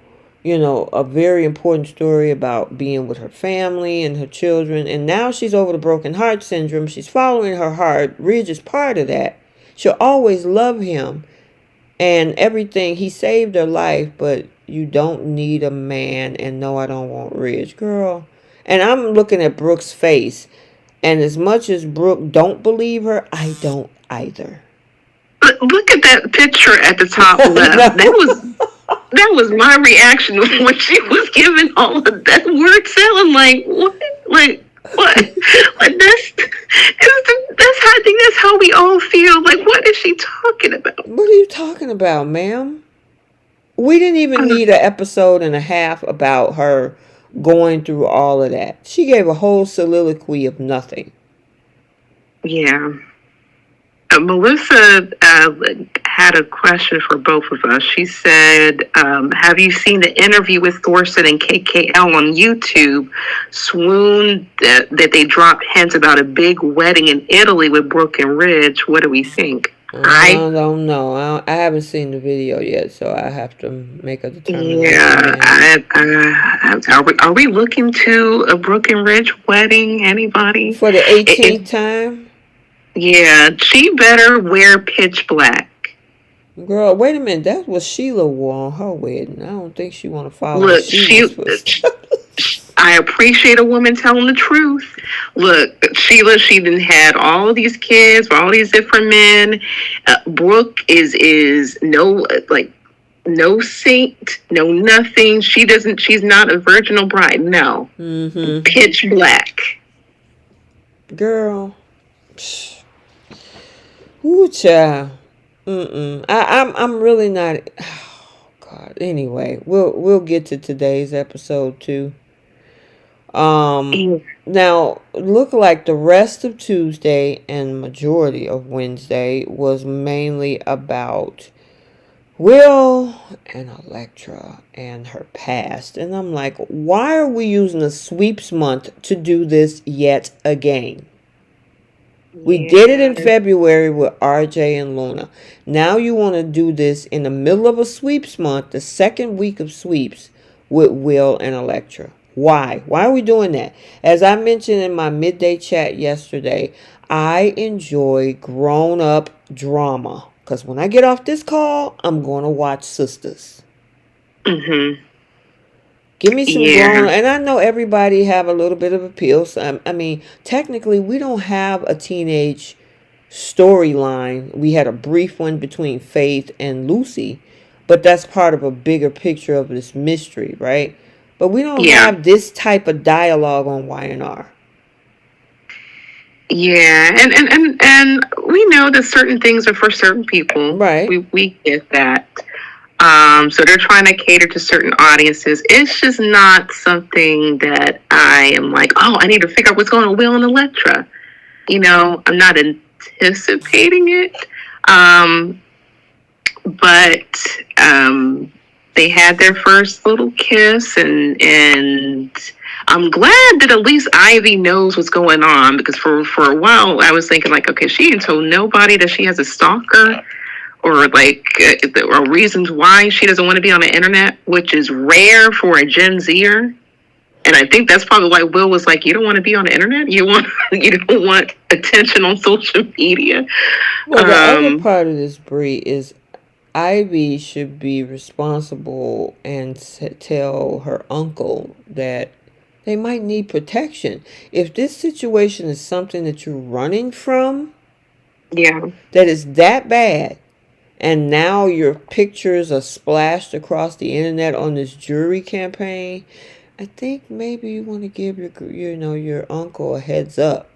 a very important story about being with her family and her children. And now she's over the broken heart syndrome. She's following her heart. Ridge is part of that. She'll always love him and everything. He saved her life, but you don't need a man. And no, I don't want Ridge, girl. And I'm looking at Brooke's face. And as much as Brooke don't believe her, I don't either. Look at that picture at the top left. That was my reaction when she was giving all of that word salad. Like what? Like what? Like I think that's how we all feel. Like what is she talking about? What are you talking about, ma'am? We didn't even need an episode and a half about her going through all of that. She gave a whole soliloquy of nothing. Yeah. Melissa had a question for both of us. She said, have you seen the interview with Thorson and KKL on YouTube? Swoon that they dropped hints about a big wedding in Italy with Brooke and Ridge. What do we think? I don't know. I haven't seen the video yet, so I have to make a determination. Yeah. Are we looking to a Brooke and Ridge wedding? Anybody? For the 18th time? Yeah, she better wear pitch black. Girl, wait a minute. That was Sheila wore on her wedding. I don't think she want to follow. Look, I appreciate a woman telling the truth. Look, Sheila, she done had all these kids, all these different men. Brooke is no saint, no nothing. She's not a virginal bride. No. Mm-hmm. Pitch black. Girl. Ooh, child. I'm really not. Oh God. Anyway, we'll get to today's episode too. Now look like the rest of Tuesday and majority of Wednesday was mainly about Will and Electra and her past, and I'm like, why are we using a sweeps month to do this yet again? We did it in February with RJ and Luna. Now you want to do this in the middle of a sweeps month, the second week of sweeps, with Will and Electra. Why? Why are we doing that? As I mentioned in my midday chat yesterday, I enjoy grown-up drama. Because when I get off this call, I'm going to watch Sisters. Mm-hmm. Give me some grown, and I know everybody have a little bit of appeal. So, I mean, technically, we don't have a teenage storyline. We had a brief one between Faith and Lucy, but that's part of a bigger picture of this mystery, right? But we don't have this type of dialogue on Y&R. Yeah, and we know that certain things are for certain people. Right. We get that. So they're trying to cater to certain audiences. It's just not something that I am like, oh, I need to figure out what's going on with Will and Electra. I'm not anticipating it. But they had their first little kiss, and I'm glad that at least Ivy knows what's going on, because for a while I was thinking like, okay, she ain't told nobody that she has a stalker, or or reasons why she doesn't want to be on the internet, which is rare for a Gen Zer. And I think that's probably why Will was like, you don't want to be on the internet? You don't want attention on social media? Well, the other part of this, Brie, is Ivy should be responsible and tell her uncle that they might need protection. If this situation is something that you're running from, that is that bad, and now your pictures are splashed across the internet on this jury campaign, I think maybe you want to give your uncle a heads up.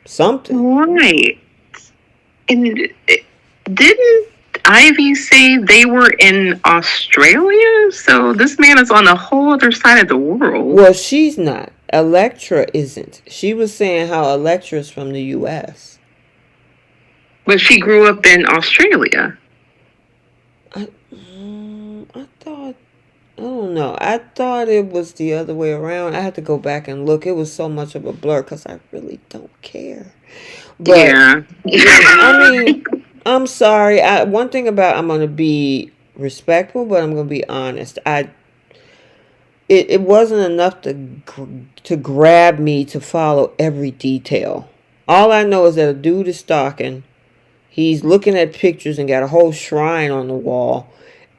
Something. Right. And didn't Ivy say they were in Australia? So this man is on a whole other side of the world. Well, she's not. Electra isn't. She was saying how Electra's from the U.S. But she grew up in Australia. I thought, I don't know. I thought it was the other way around. I had to go back and look. It was so much of a blur because I really don't care. But, Yeah. I mean, I'm sorry. One thing about I'm going to be respectful, but I'm going to be honest. It wasn't enough to grab me to follow every detail. All I know is that a dude is stalking. He's looking at pictures and got a whole shrine on the wall,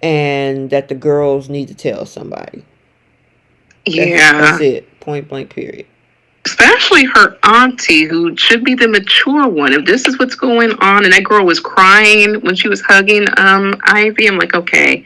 and that the girls need to tell somebody. That's it. Point blank, period. Especially her auntie, who should be the mature one. If this is what's going on, and that girl was crying when she was hugging Ivy, I'm like, okay,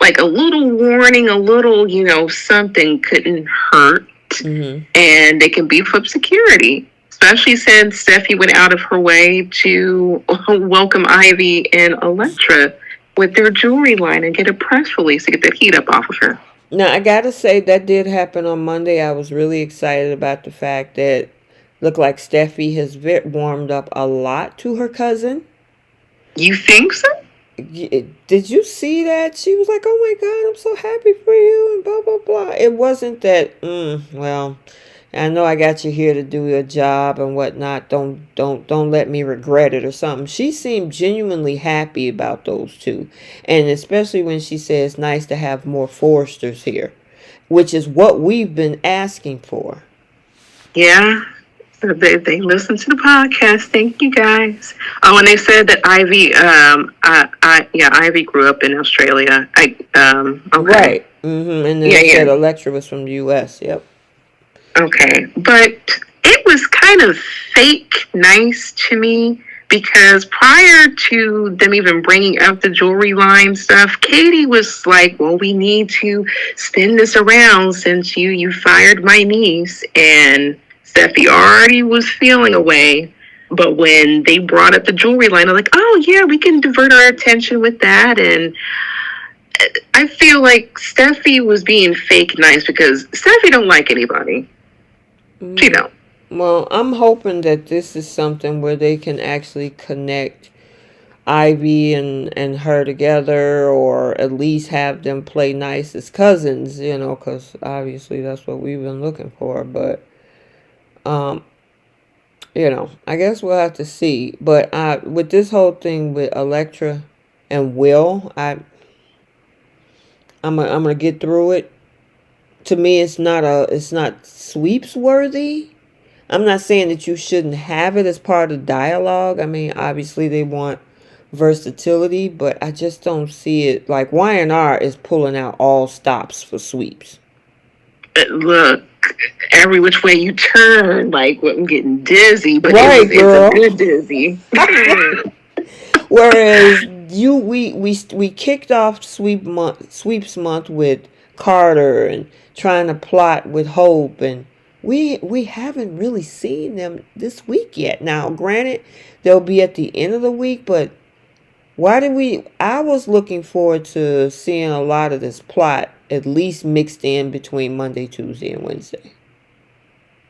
like a little warning, a little, something couldn't hurt, Mm-hmm. and they can beef up security. Especially since Steffy went out of her way to welcome Ivy and Electra with their jewelry line and get a press release to get the heat up off of her. Now, I gotta say, that did happen on Monday. I was really excited about the fact that looked like Steffi has warmed up a lot to her cousin. You think so? Did you see that? She was like, "Oh my God, I'm so happy for you," and blah blah blah. It wasn't that. Well, I know I got you here to do your job and whatnot. Don't let me regret it or something. She seemed genuinely happy about those two, and especially when she says, "Nice to have more Forresters here," which is what we've been asking for. Yeah. They listened to the podcast. Thank you guys. Oh, and they said that Ivy, Ivy grew up in Australia. Okay. Right. And then they said Electra was from the U.S. Yep. Okay, but it was kind of fake nice to me because prior to them even bringing up the jewelry line stuff, Katie was like, "Well, we need to spin this around since you fired my niece," and Steffi already was feeling away. But when they brought up the jewelry line, I'm like, "Oh yeah, we can divert our attention with that." And I feel like Steffi was being fake nice because Steffi don't like anybody. She don't. Well, I'm hoping that this is something where they can actually connect Ivy and her together, or at least have them play nice as cousins, because obviously that's what we've been looking for. But, I guess we'll have to see. But with this whole thing with Electra and Will, I'm gonna get through it. To me, it's not sweeps worthy. I'm not saying that you shouldn't have it as part of dialogue. I mean, obviously they want versatility, but I just don't see it. Like, Y&R is pulling out all stops for sweeps. Look, every which way you turn, like, I'm getting dizzy, but right, it's a good dizzy. Whereas we kicked off sweeps month with Carter and trying to plot with Hope, and we haven't really seen them this week yet. Now, granted, they'll be at the end of the week, but I was looking forward to seeing a lot of this plot at least mixed in between Monday, Tuesday, and Wednesday.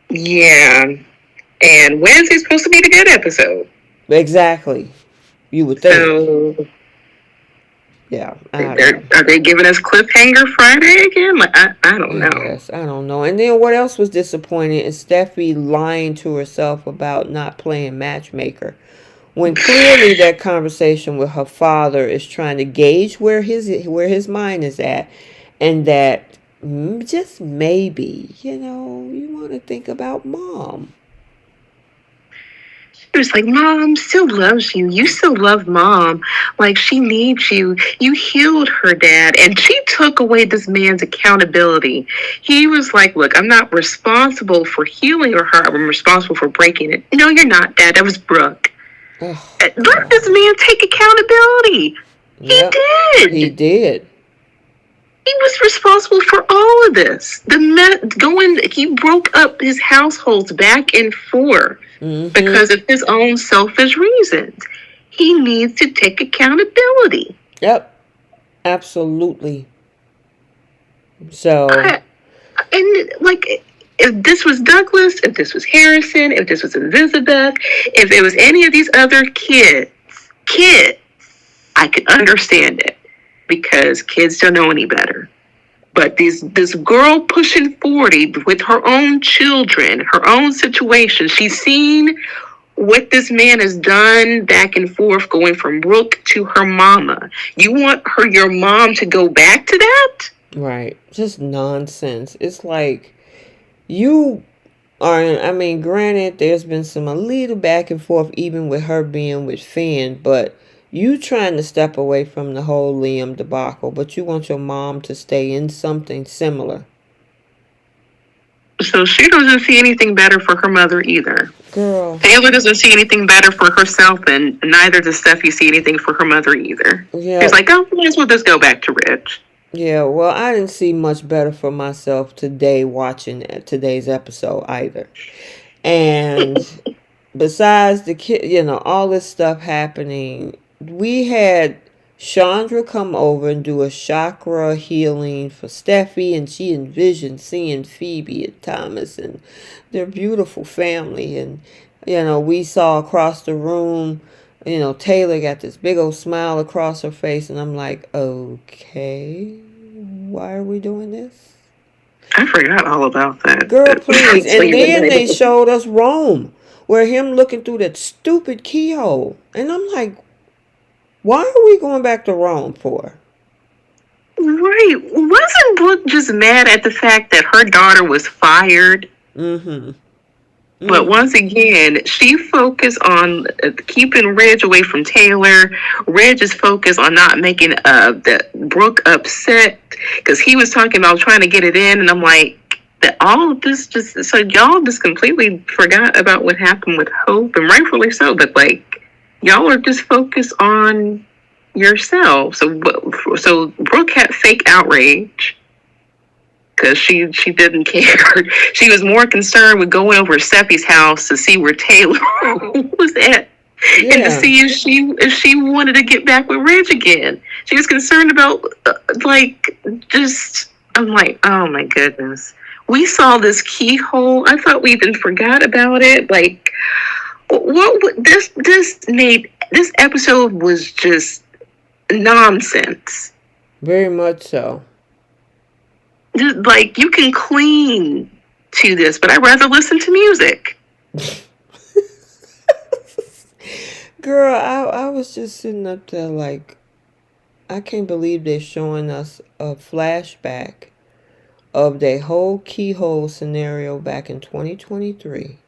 Yeah. And Wednesday's supposed to be the good episode. Exactly. You would think. So, yeah. Are they giving us cliffhanger Friday again? Like, I don't know. Yes, I don't know. And then what else was disappointing is Steffi lying to herself about not playing matchmaker, when clearly that conversation with her father is trying to gauge where his mind is at, and that just maybe, you want to think about Mom. It was like, Mom still loves you. You still love Mom. Like, she needs you. You healed her, Dad. And she took away this man's accountability. He was like, look, I'm not responsible for healing her. I'm responsible for breaking it. No, you're not, Dad. That was Brooke. Oh, Let this man take accountability. He yep, he did. did. He was responsible for all of this. He broke up his households back and forth Mm-hmm. because of his own selfish reasons. He needs to take accountability. Yep, absolutely. So, I, and like, if this was Douglas, if this was Harrison, if this was Elizabeth, if it was any of these other kids, I could understand it because kids don't know any better. But this girl pushing 40 with her own children, her own situation, she's seen what this man has done back and forth, going from Brooke to her mama. You want your mom to go back to that? right, just nonsense. It's like you are. I mean, granted, there's been some a little back and forth, even with her being with Finn, but you trying to step away from the whole Liam debacle, but you want your mom to stay in something similar. So she doesn't see anything better for her mother either. Girl. Taylor doesn't see anything better for herself, and neither does Steffy see anything for her mother either. Yeah. She's like, oh, might as well just go back to Rich. Yeah, well, I didn't see much better for myself today watching today's episode either. And besides the kid, all this stuff happening, we had Chandra come over and do a chakra healing for Steffi, and she envisioned seeing Phoebe and Thomas and their beautiful family. And, we saw across the room, Taylor got this big old smile across her face, and I'm like, okay, why are we doing this? I forgot all about that. Girl, please. And then they showed us Rome, where him looking through that stupid keyhole. And I'm like, why are we going back to Rome for? Right. Wasn't Brooke just mad at the fact that her daughter was fired? Mm-hmm. But once again, she focused on keeping Ridge away from Taylor. Ridge is focused on not making Brooke upset because he was talking about trying to get it in, and I'm like, that all of this so y'all just completely forgot about what happened with Hope, and rightfully so. But like, y'all are just focused on yourself. So Brooke had fake outrage. Because she didn't care. She was more concerned with going over to Steffi's house to see where Taylor was at, and to see if she wanted to get back with Ridge again. She was concerned about I'm like, oh my goodness. We saw this keyhole. I thought we even forgot about it. Like, this episode was just nonsense. Very much so. Just, like, you can clean to this, but I'd rather listen to music. Girl, I was just sitting up there like, I can't believe they're showing us a flashback of their whole keyhole scenario back in 2023.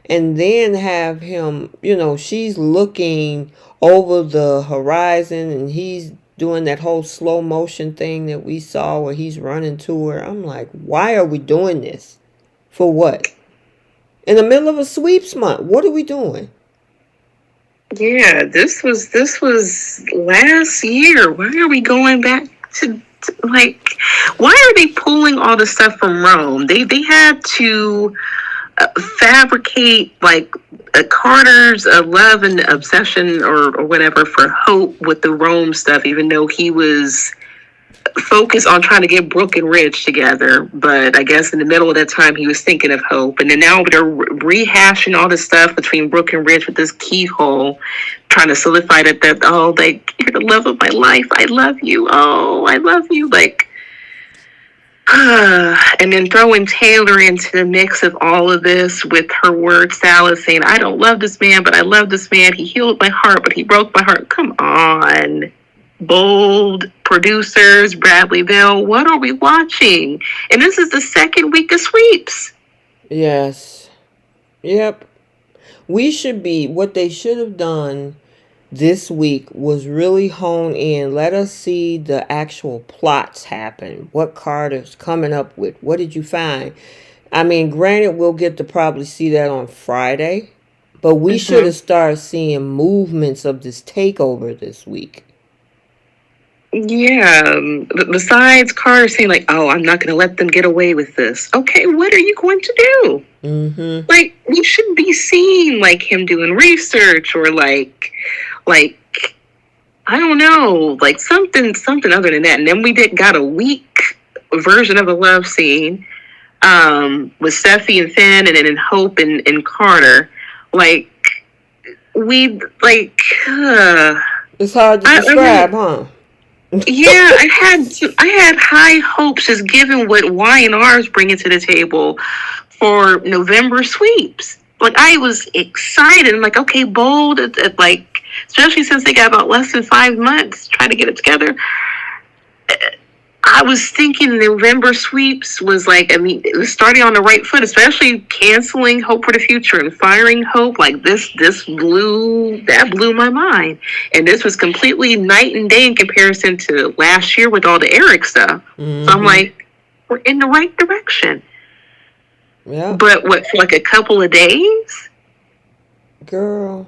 And then have him, she's looking over the horizon and he's doing that whole slow motion thing that we saw where he's running to her. I'm like, why are we doing this? For what? In the middle of a sweeps month. What are we doing? Yeah, this was last year. Why are we going back to like, why are they pulling all the stuff from Rome? They had to fabricate like Carter's love and obsession or whatever for Hope with the Rome stuff, even though he was focused on trying to get Brooke and Ridge together. But I guess in the middle of that time he was thinking of Hope, and then now they're rehashing all this stuff between Brooke and Ridge with this keyhole, trying to solidify that like, you're the love of my life, I love you, oh I love you, like. And then throwing Taylor into the mix of all of this with her word salad saying, I don't love this man, but I love this man. He healed my heart, but he broke my heart. Come on. Bold producers, Bradley Bell, what are we watching? And this is the second week of sweeps. Yes. Yep. What they should have done this week was really hone in. Let us see the actual plots happen. What Carter's coming up with. What did you find? I mean, granted, we'll get to probably see that on Friday. But we should have started seeing movements of this takeover this week. Yeah. Besides Carter saying like, "Oh, I'm not going to let them get away with this." Okay, what are you going to do? Mm-hmm. Like, we should be seeing like him doing research or like I don't know, like something other than that. And then we got a weak version of a love scene with Steffy and Finn, and then in Hope and Carter. Like it's hard to describe, huh? Yeah, I had high hopes just given what Y&R is bringing to the table for November sweeps. Like, I was excited. I'm like, okay, bold. Like, especially since they got about less than 5 months trying to get it together. I was thinking November sweeps was like, I mean, it was starting on the right foot, especially canceling Hope for the Future and firing Hope. Like, this blew my mind. And this was completely night and day in comparison to last year with all the Eric stuff. Mm-hmm. So I'm like, we're in the right direction. Yeah. But what, for like a couple of days? Girl.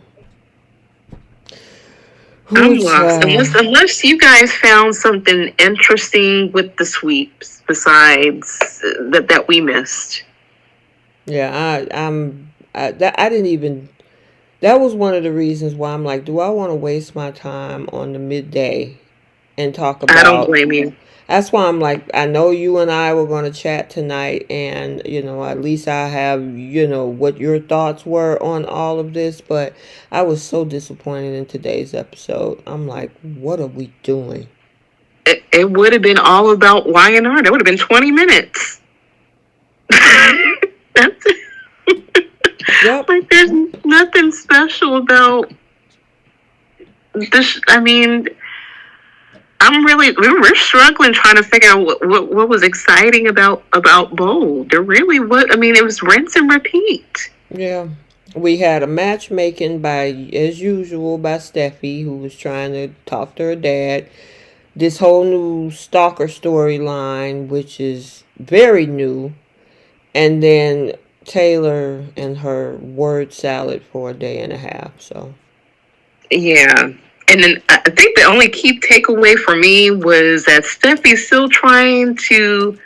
I'm lost. Unless you guys found something interesting with the sweeps besides that we missed. Yeah, I didn't even. That was one of the reasons why I'm like, do I want to waste my time on the midday and talk about? I don't blame you. That's why I'm like, I know you and I were going to chat tonight, and at least I have what your thoughts were on all of this. But I was so disappointed in today's episode. I'm like, what are we doing? It would have been all about Y&R. That would have been 20 minutes. That's it. Yep. Like, there's nothing special about this. I mean, we're struggling trying to figure out what was exciting about Bold. There really was. I mean, it was rinse and repeat. Yeah. We had a matchmaking as usual, by Steffy, who was trying to talk to her dad. This whole new stalker storyline, which is very new. And then Taylor and her word salad for a day and a half. So. Yeah. And then I think the only key takeaway for me was that Steffy's still trying to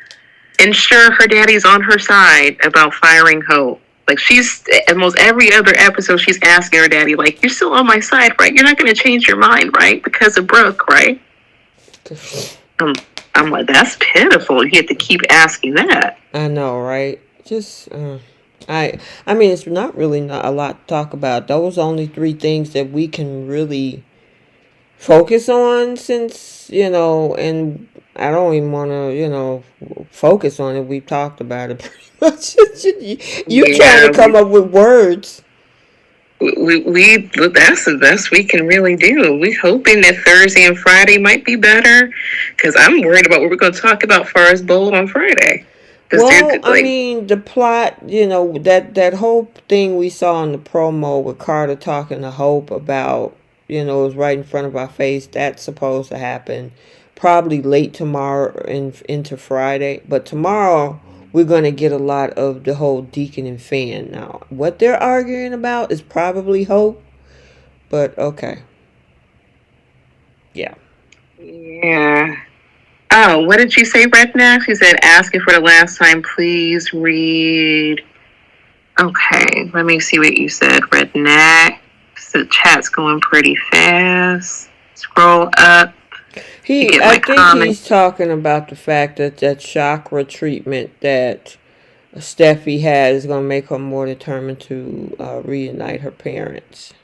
ensure her daddy's on her side about firing Hope. Like, she's, almost every other episode, she's asking her daddy, like, you're still on my side, right? You're not going to change your mind, right? Because of Brooke, right? I'm like, that's pitiful. You have to keep asking that. I know, right? Just, I mean, it's not a lot to talk about. Those only 3 things that we can really focus on, since and I don't even want to focus on it. We've talked about it pretty much. you trying to come up with words. That's the best we can really do. We're hoping that Thursday and Friday might be better, because I'm worried about what we're going to talk about far as Bold on Friday. Well, I mean, the plot, that whole thing we saw in the promo with Carter talking to Hope about, it was right in front of our face. That's supposed to happen probably late tomorrow and into Friday. But tomorrow, we're going to get a lot of the whole Deacon and Fan. Now, what they're arguing about is probably Hope. But, okay. Yeah. Yeah. Oh, what did you say, Redneck? She said, asking for the last time, please read. Okay, let me see what you said, Redneck. The chat's going pretty fast. Scroll up. I think he's talking about the fact that chakra treatment that Steffy had is going to make her more determined to reunite her parents.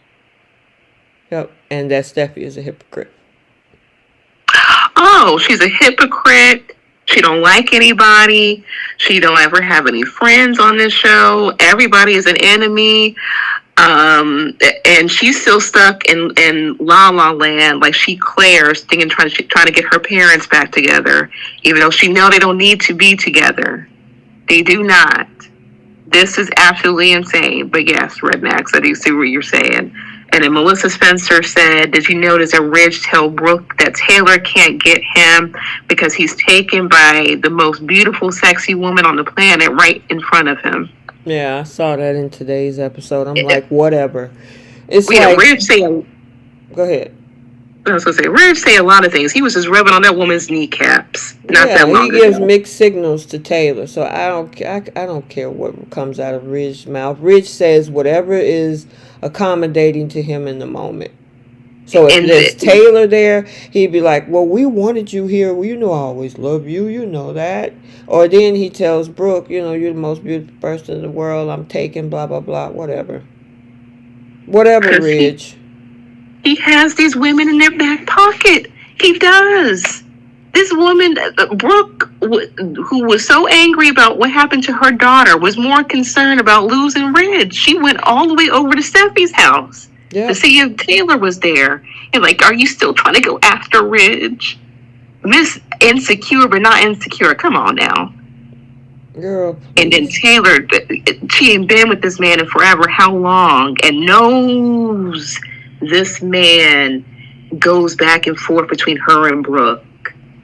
Yep, and that Steffy is a hypocrite. Oh, she's a hypocrite. She don't like anybody. She don't ever have any friends on this show. Everybody is an enemy. And she's still stuck in La La Land, like she Claire's thinking, trying to get her parents back together, even though she know they don't need to be together. They do not. This is absolutely insane. But yes, Rednecks, I do see what you're saying. And then Melissa Spencer said, did you notice that Ridge told Brooke that Taylor can't get him because he's taken by the most beautiful, sexy woman on the planet right in front of him? Yeah, I saw that in today's episode. I'm like, whatever. It's Yeah, like, Ridge say. go ahead. I was gonna say, Ridge say a lot of things. He was just rubbing on that woman's kneecaps not that Yeah, he long gives ago. mixed signals to Taylor, so I don't care what comes out of Ridge's mouth. Ridge says whatever is accommodating to him in the moment. So if And there's Taylor there, he'd be like, "Well, we wanted you here. Well, you know I always love you. You know that." Or then he tells Brooke, "You know, you're the most beautiful person in the world. I'm taking blah blah blah, whatever, whatever." because Ridge. he has these women in their back pocket. He does. This woman, Brooke, who was so angry about what happened to her daughter, was more concerned about losing Ridge. She went all the way over to Steffi's house to see if Taylor was there. And like, are you still trying to go after Ridge? Miss Insecure, but not insecure. Come on now. Girl. And then Taylor, she ain't been with this man in forever. How long? And knows this man goes back and forth between her and Brooke,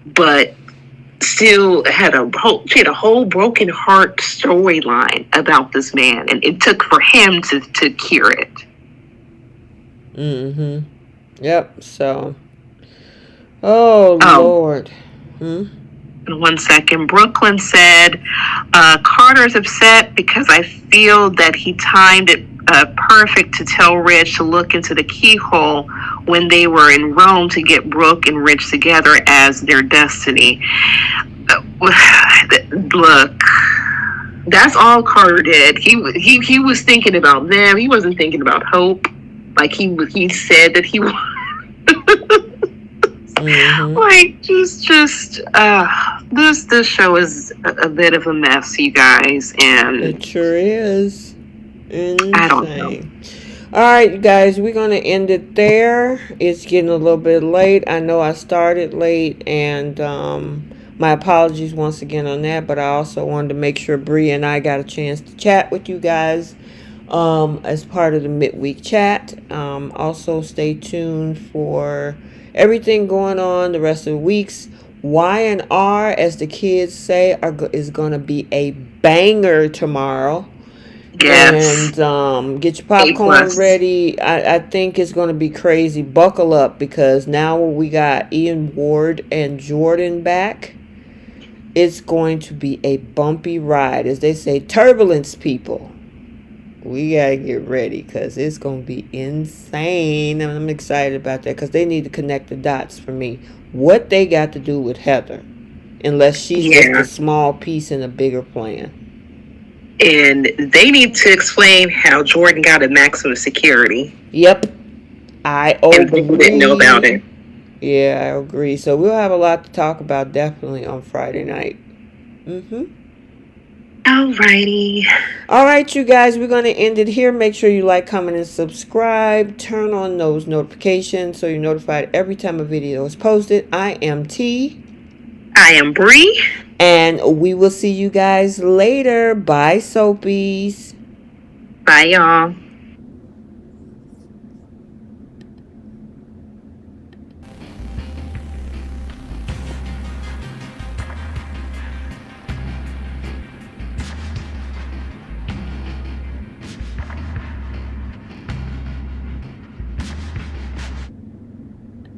but still had she had a whole broken heart storyline about this man, and it took for him to cure it. Mm-hmm. Yep. So. Oh Lord. 1 second. Brooklyn said, Carter's upset because I feel that he timed it perfect to tell Rich to look into the keyhole when they were in Rome to get Brooke and Rich together as their destiny. Look, that's all Carter did. He was thinking about them. He wasn't thinking about Hope. Like he said that he was. Mm-hmm. Like this show is a bit of a mess, you guys, and it sure is. Insane. I don't know. All right, you guys, we're gonna end it there. It's getting a little bit late. I know I started late, and my apologies once again on that. But I also wanted to make sure Bree and I got a chance to chat with you guys as part of the midweek chat. Also, stay tuned for everything going on the rest of the weeks. Y&R, as the kids say, is going to be a banger tomorrow. Yes. And get your popcorn ready. I think it's going to be crazy. Buckle up, because now we got Ian Ward and Jordan back. It's going to be a bumpy ride. As they say, turbulence, people. We got to get ready, because it's going to be insane. And I'm excited about that, because they need to connect the dots for me. What they got to do with Heather, unless she's just a small piece in a bigger plan. And they need to explain how Jordan got a maximum security. Yep. I agree. And people didn't know about it. Yeah, I agree. So we'll have a lot to talk about definitely on Friday night. Alrighty. All right, you guys, we're going to end it here. Make sure you like, comment, and subscribe. Turn on those notifications so you're notified every time a video is posted. I am T. I am Bree. And we will see you guys later. Bye, Soapies. Bye, y'all.